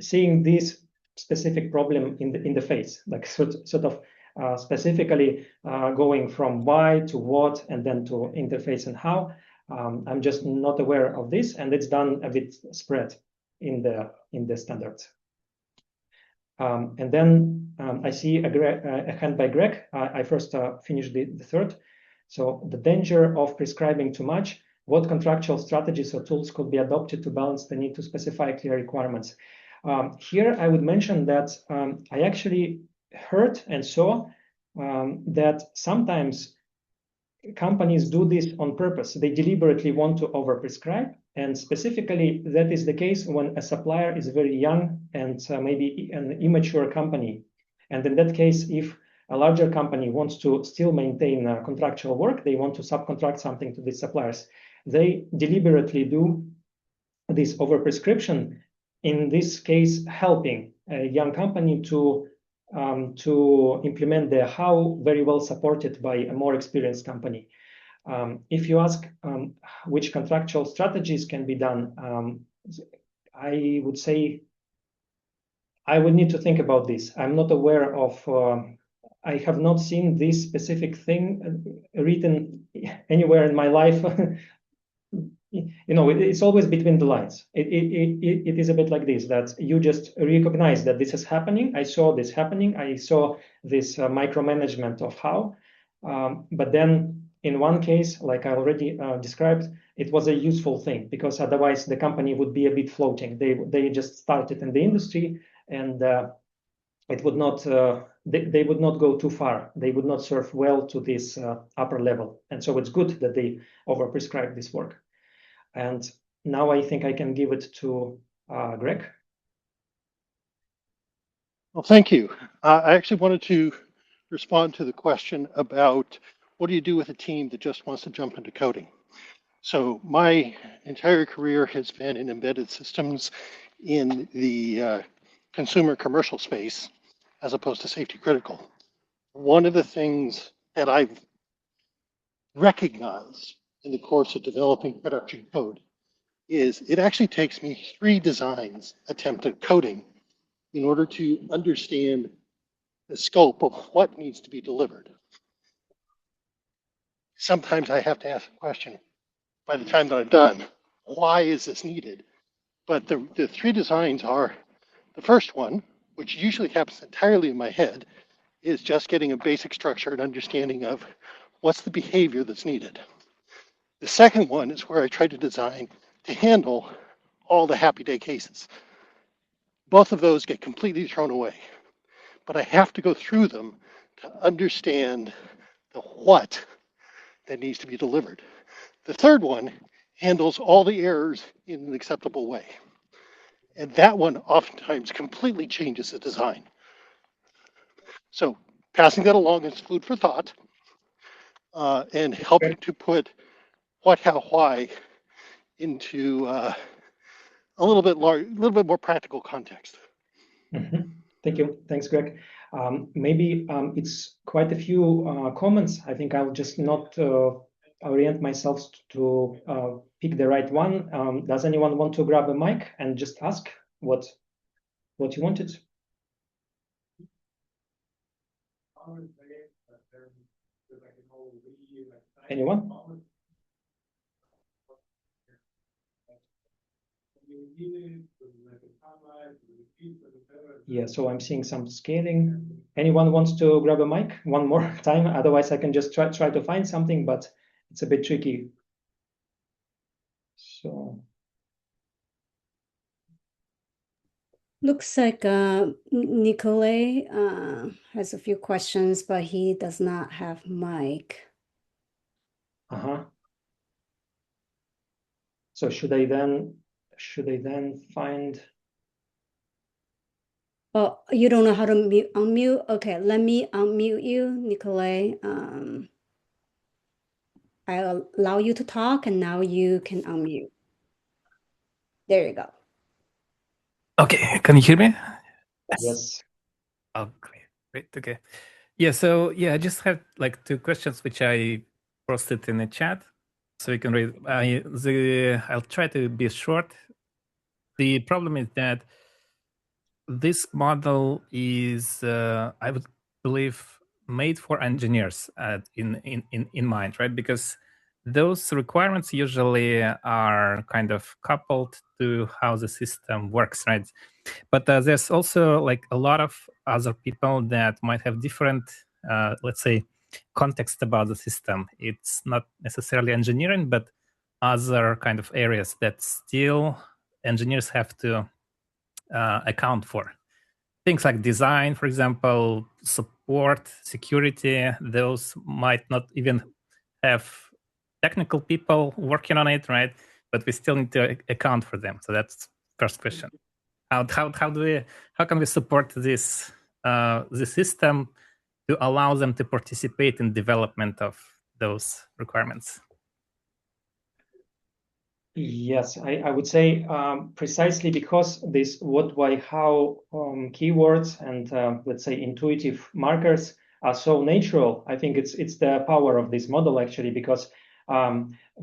seeing this specific problem in the face, like sort of specifically going from why to what, and then to interface and how. I'm just not aware of this, and it's done a bit spread in the standards. And then I see a hand by Greg. I first finished the third. So the danger of prescribing too much. What contractual strategies or tools could be adopted to balance the need to specify clear requirements? Here, I would mention that I actually heard and saw that sometimes companies do this on purpose. They deliberately want to overprescribe, and specifically that is the case when a supplier is very young and maybe an immature company. And in that case, if a larger company wants to still maintain contractual work, they want to subcontract something to these suppliers, they deliberately do this overprescription, in this case helping a young company to implement the how very well supported by a more experienced company. If you ask which contractual strategies can be done, I would say I would need to think about this. I'm not aware of, I have not seen this specific thing written anywhere in my life. It's always between the lines. It is a bit like this, that you just recognize that this is happening. I saw this happening. I saw this micromanagement of how. But then in one case, like I already described, it was a useful thing, because otherwise the company would be a bit floating. They just started in the industry, and it would not. They would not go too far. They would not serve well to this upper level. And so it's good that they overprescribe this work. And now I think I can give it to Greg. Well, thank you. I actually wanted to respond to the question about what do you do with a team that just wants to jump into coding? So my entire career has been in embedded systems in the consumer commercial space as opposed to safety critical. One of the things that I've recognized in the course of developing production code is it actually takes me 3 designs attempt at coding in order to understand the scope of what needs to be delivered. Sometimes I have to ask a question by the time that I'm done, why is this needed? But the 3 designs are, the first one, which usually happens entirely in my head, is just getting a basic structure and understanding of what's the behavior that's needed. The second one is where I try to design to handle all the happy day cases. Both of those get completely thrown away, but I have to go through them to understand the what that needs to be delivered. The third one handles all the errors in an acceptable way. And that one oftentimes completely changes the design. So passing that along is food for thought and helping to put what, how, why into a little bit more practical context. Mm-hmm. Thank you. Thanks, Greg. Maybe it's quite a few comments. I think I'll just not orient myself to pick the right one. Does anyone want to grab a mic and just ask what you wanted? Anyone? Yeah, so I'm seeing some scaling. Anyone wants to grab a mic one more time? Otherwise, I can just try to find something, but it's a bit tricky. So Looks like Nikolay has a few questions, but he does not have mic. So should I then find? Oh, you don't know how to unmute? Okay, let me unmute you, Nikolay. I'll allow you to talk, and now you can unmute. There you go. Okay, can you hear me? Yes. Oh, great. Okay. Yeah, so I just have like 2 questions which I posted in the chat, so you can read. I'll try to be short. The problem is that this model is, I would believe, made for engineers in mind, right? Because those requirements usually are kind of coupled to how the system works, right? But there's also like a lot of other people that might have different, let's say, context about the system. It's not necessarily engineering, but other kind of areas that still engineers have to account for. Things like design, for example, support, security, those might not even have technical people working on it, right? But we still need to account for them. So that's first question. How can we support this the system to allow them to participate in development of those requirements? Yes, I would say precisely because this what, why, how keywords and let's say intuitive markers are so natural. I think it's the power of this model actually, because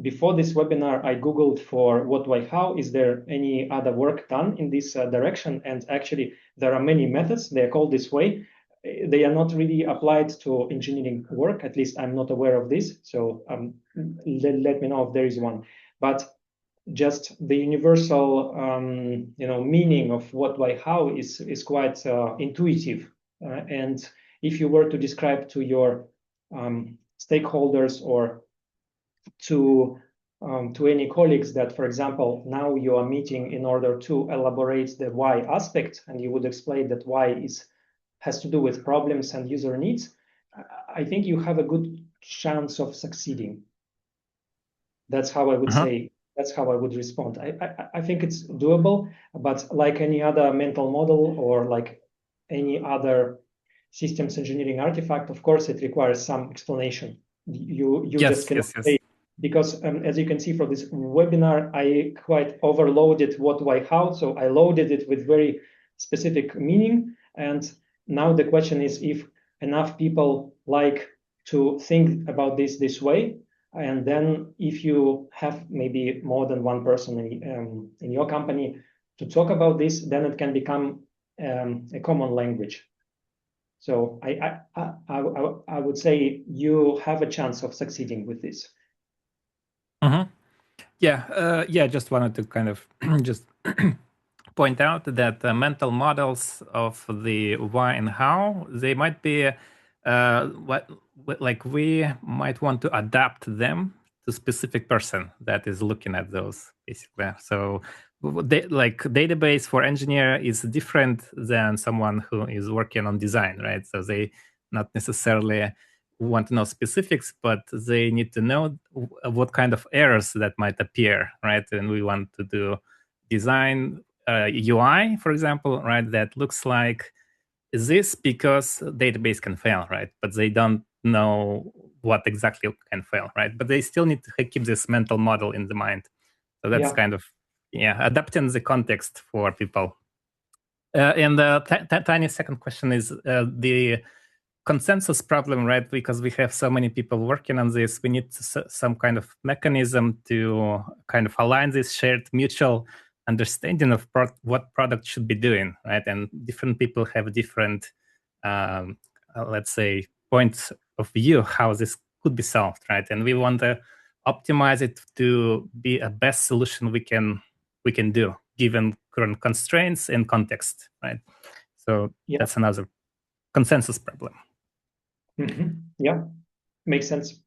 before this webinar, I Googled for what, why, how. Is there any other work done in this direction? And actually, there are many methods. They are called this way. They are not really applied to engineering work. At least I'm not aware of this. So let me know if there is one. But just the universal meaning of what, why, how is quite intuitive, and if you were to describe to your stakeholders or to any colleagues that, for example, now you are meeting in order to elaborate the why aspect, and you would explain that why has to do with problems and user needs, I think you have a good chance of succeeding. That's how I would say. That's how I would respond. I think it's doable, but like any other mental model or like any other systems engineering artifact, of course, it requires some explanation You yes, just cannot yes, yes. say, because as you can see from this webinar, I quite overloaded what, why, how. So I loaded it with very specific meaning. And now the question is if enough people like to think about this way. And then if you have maybe more than one person in your company to talk about this, then it can become a common language. So I would say you have a chance of succeeding with this. Mm-hmm. Yeah, just wanted to kind of just point out that the mental models of the why and how, they might be like we might want to adapt them to specific person that is looking at those basically. So like database for engineer is different than someone who is working on design, right? So they not necessarily want to know specifics, but they need to know what kind of errors that might appear, right? And we want to do design UI, for example, right? That looks like this because database can fail, right? But they don't know what exactly can fail, right? But they still need to keep this mental model in the mind. So that's kind of, adapting the context for people. And the tiny second question is the consensus problem, right? Because we have so many people working on this, we need some kind of mechanism to kind of align this shared mutual understanding of what product should be doing, right? And different people have different, let's say, points of view how this could be solved, right? And we want to optimize it to be a best solution we can do given current constraints and context, right? So that's another consensus problem. Yeah, makes sense.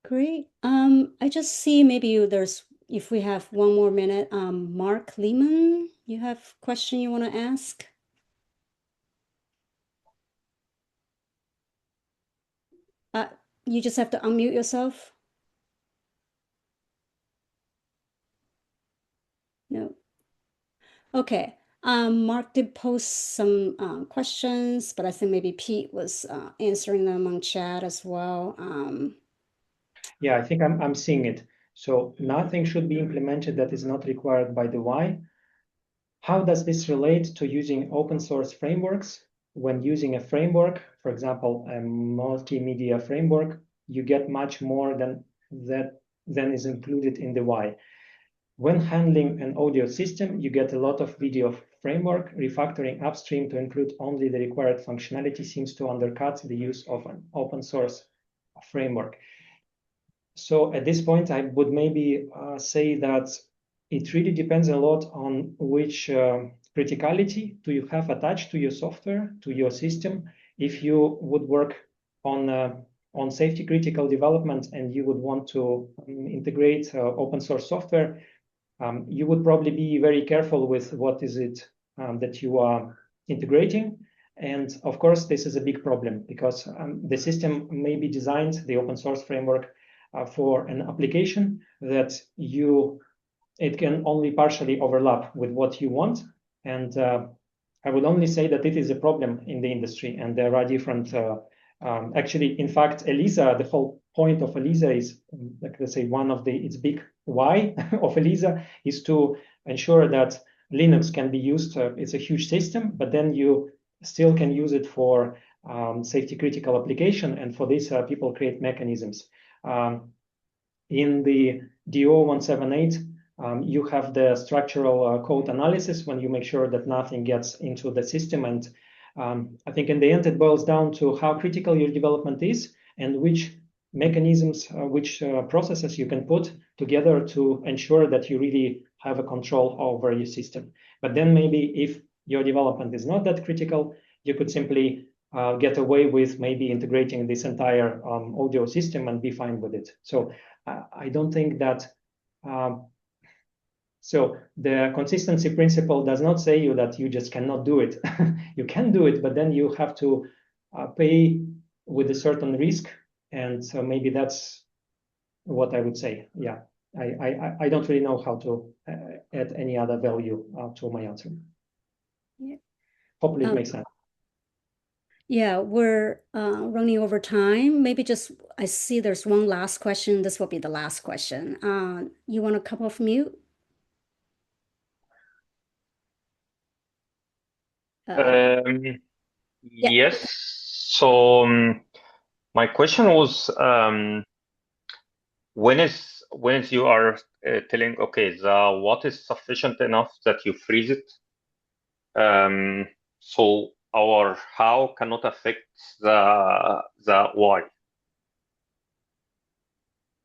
Great. I just see maybe there's, if we have one more minute, Mark Lehman, you have a question you want to ask? You just have to unmute yourself. No. Okay. Mark did post some questions, but I think maybe Pete was answering them on chat as well. Yeah, I think I'm seeing it. So nothing should be implemented that is not required by the why. How does this relate to using open source frameworks? When using a framework, for example, a multimedia framework, you get much more than is included in the why. When handling an audio system, you get a lot of video framework. Refactoring upstream to include only the required functionality seems to undercut the use of an open source framework. So at this point, I would maybe say that it really depends a lot on which criticality do you have attached to your software, to your system. If you would work on safety critical development and you would want to integrate open source software, you would probably be very careful with what is it that you are integrating. And of course, this is a big problem because the system may be designed, the open source framework, for an application that it can only partially overlap with what you want. And I would only say that it is a problem in the industry, and there are different. Actually, in fact, ELISA, the whole point of ELISA is, like let's say, one of its big why of ELISA is to ensure that Linux can be used. It's a huge system, but then you still can use it for safety critical application, and for this, people create mechanisms. In the DO178, you have the structural code analysis when you make sure that nothing gets into the system. And I think in the end, it boils down to how critical your development is and which mechanisms, which processes you can put together to ensure that you really have a control over your system. But then maybe if your development is not that critical, you could simply get away with maybe integrating this entire audio system and be fine with it. So I don't think that. So the consistency principle does not say you that you just cannot do it. You can do it, but then you have to pay with a certain risk. And so maybe that's what I would say. Yeah, I don't really know how to add any other value to my answer. Yeah. Hopefully it makes sense. Yeah, we're running over time. Maybe just I see there's one last question. This will be the last question. You want to come off mute? Yeah. Yes. So my question was, when is you are telling, okay, the what is sufficient enough that you freeze it, so our how cannot affect the why,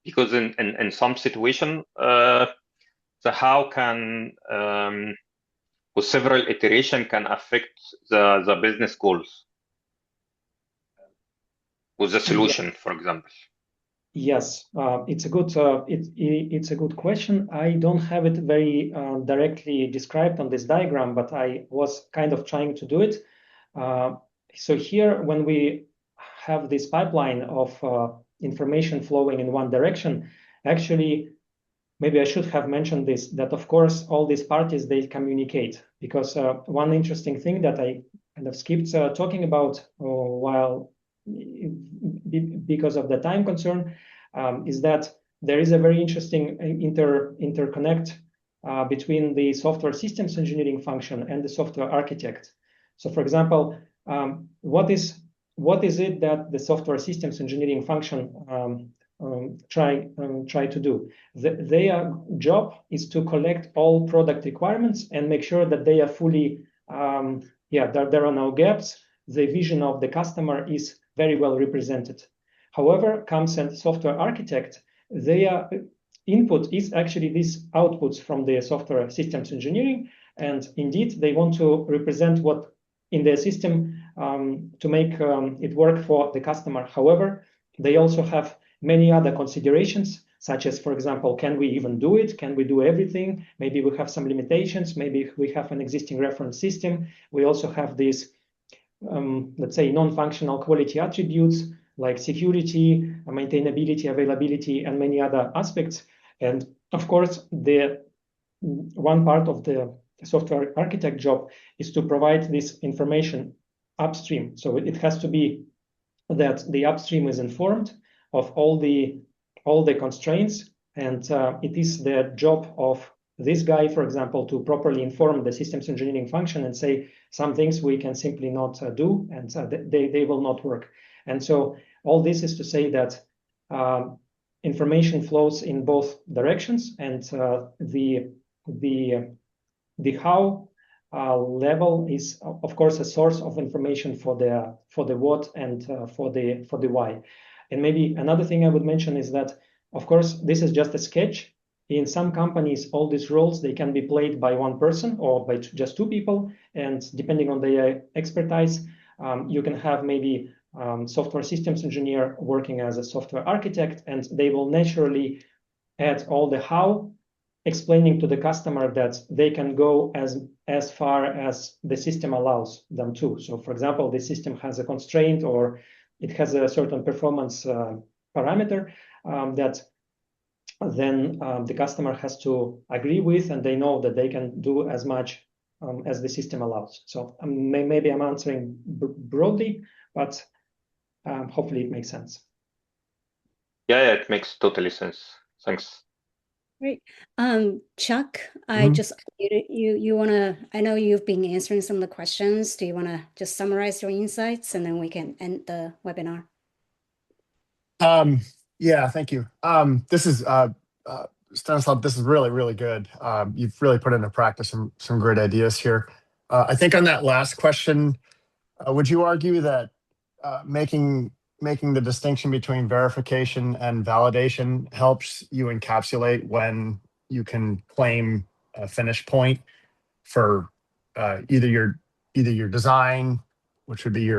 because in some situation the how can with several iteration can affect the business goals with the solution, for example. Yes, it's a good question. I don't have it very directly described on this diagram, but I was kind of trying to do it. So here, when we have this pipeline of information flowing in one direction, actually, maybe I should have mentioned this, that of course, all these parties, they communicate, because one interesting thing that I kind of skipped talking about while because of the time concern is that there is a very interesting interconnect between the software systems engineering function and the software architect. So for example, what is it that the software systems engineering function try to do? Their job is to collect all product requirements and make sure that they are fully, there are no gaps. The vision of the customer is very well represented. However, comes a software architect, their input is actually these outputs from the software systems engineering, and indeed they want to represent what in their system to make it work for the customer. However, they also have many other considerations, such as, for example, can we even do it? Can we do everything? Maybe we have some limitations. Maybe we have an existing reference system. We also have these, let's say, non-functional quality attributes like security, maintainability, availability, and many other aspects. And of course, the one part of the software architect job is to provide this information upstream. So it has to be that the upstream is informed of all the constraints, and it is the job of this guy, for example, to properly inform the systems engineering function and say some things we can simply not do, and they will not work. And so all this is to say that information flows in both directions, and the how level is of course a source of information for the what and for the why. And maybe another thing I would mention is that, of course, this is just a sketch. In some companies, all these roles, they can be played by one person or by just two people. And depending on their expertise, you can have maybe software systems engineer working as a software architect, and they will naturally add all the how, explaining to the customer that they can go as far as the system allows them to. So for example, the system has a constraint or it has a certain performance parameter that then the customer has to agree with, and they know that they can do as much as the system allows. So maybe I'm answering broadly, but hopefully it makes sense. Yeah, it makes totally sense. Thanks. Great. Chuck, I just you want to, I know you've been answering some of the questions. Do you want to just summarize your insights and then we can end the webinar? Yeah, thank you. This is Stanislav, this is really, really good. You've really put into practice some great ideas here. I think on that last question, would you argue that making the distinction between verification and validation helps you encapsulate when you can claim a finish point for either your design, which would be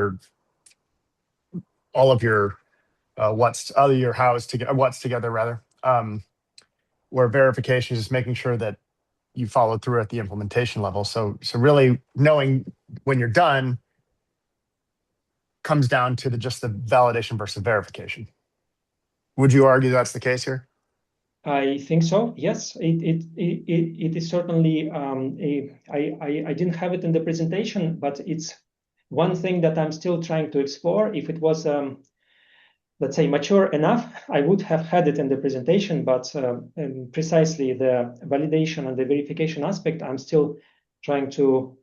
all of your your hows together, what's together rather, where verification is just making sure that you follow through at the implementation level. So really knowing when you're done comes down to just the validation versus verification. Would you argue that's the case here? I think so. Yes, it is certainly. I didn't have it in the presentation, but it's one thing that I'm still trying to explore. If it was let's say, mature enough, I would have had it in the presentation, but precisely the validation and the verification aspect, I'm still trying to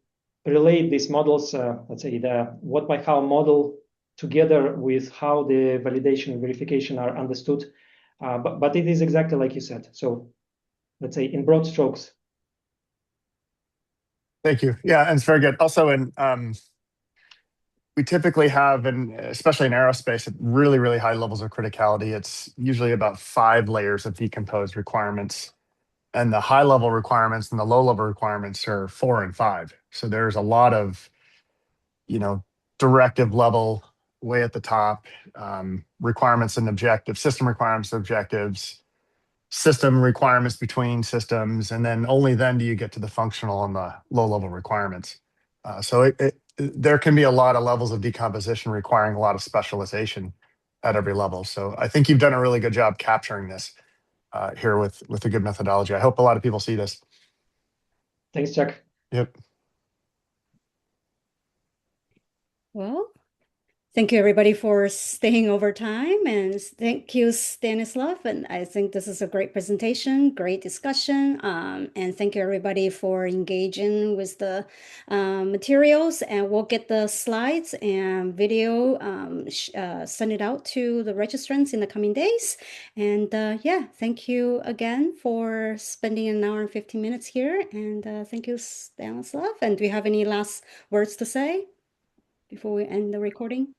relate these models, let's say the what by how model together with how the validation and verification are understood. But it is exactly like you said. So let's say in broad strokes. Thank you. Yeah, and it's very good. Also, we typically have, especially in aerospace, at really, really high levels of criticality. It's usually about 5 layers of decomposed requirements. And the high level requirements and the low level requirements are 4 and 5. So there's a lot of, directive level way at the top, requirements and objectives, system requirements, objectives, system requirements between systems, and then only then do you get to the functional and the low level requirements. So there can be a lot of levels of decomposition requiring a lot of specialization at every level. So I think you've done a really good job capturing this here with a good methodology. I hope a lot of people see this. Thanks, Jack. Yep. Well, thank you everybody for staying over time, and thank you Stanislav. And I think this is a great presentation, great discussion. And thank you everybody for engaging with the materials, and we'll get the slides and video, send it out to the registrants in the coming days. And yeah, thank you again for spending an hour and 15 minutes here. And thank you Stanislav. And do you have any last words to say before we end the recording?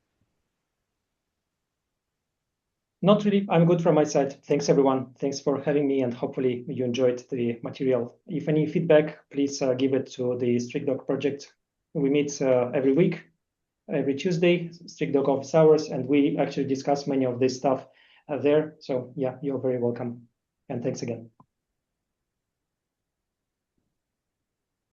Not really. I'm good from my side. Thanks, everyone. Thanks for having me, and hopefully you enjoyed the material. If any feedback, please give it to the Strict Dog project. We meet every week, every Tuesday, Strict Dog office hours, and we actually discuss many of this stuff there. So yeah, you're very welcome. And thanks again.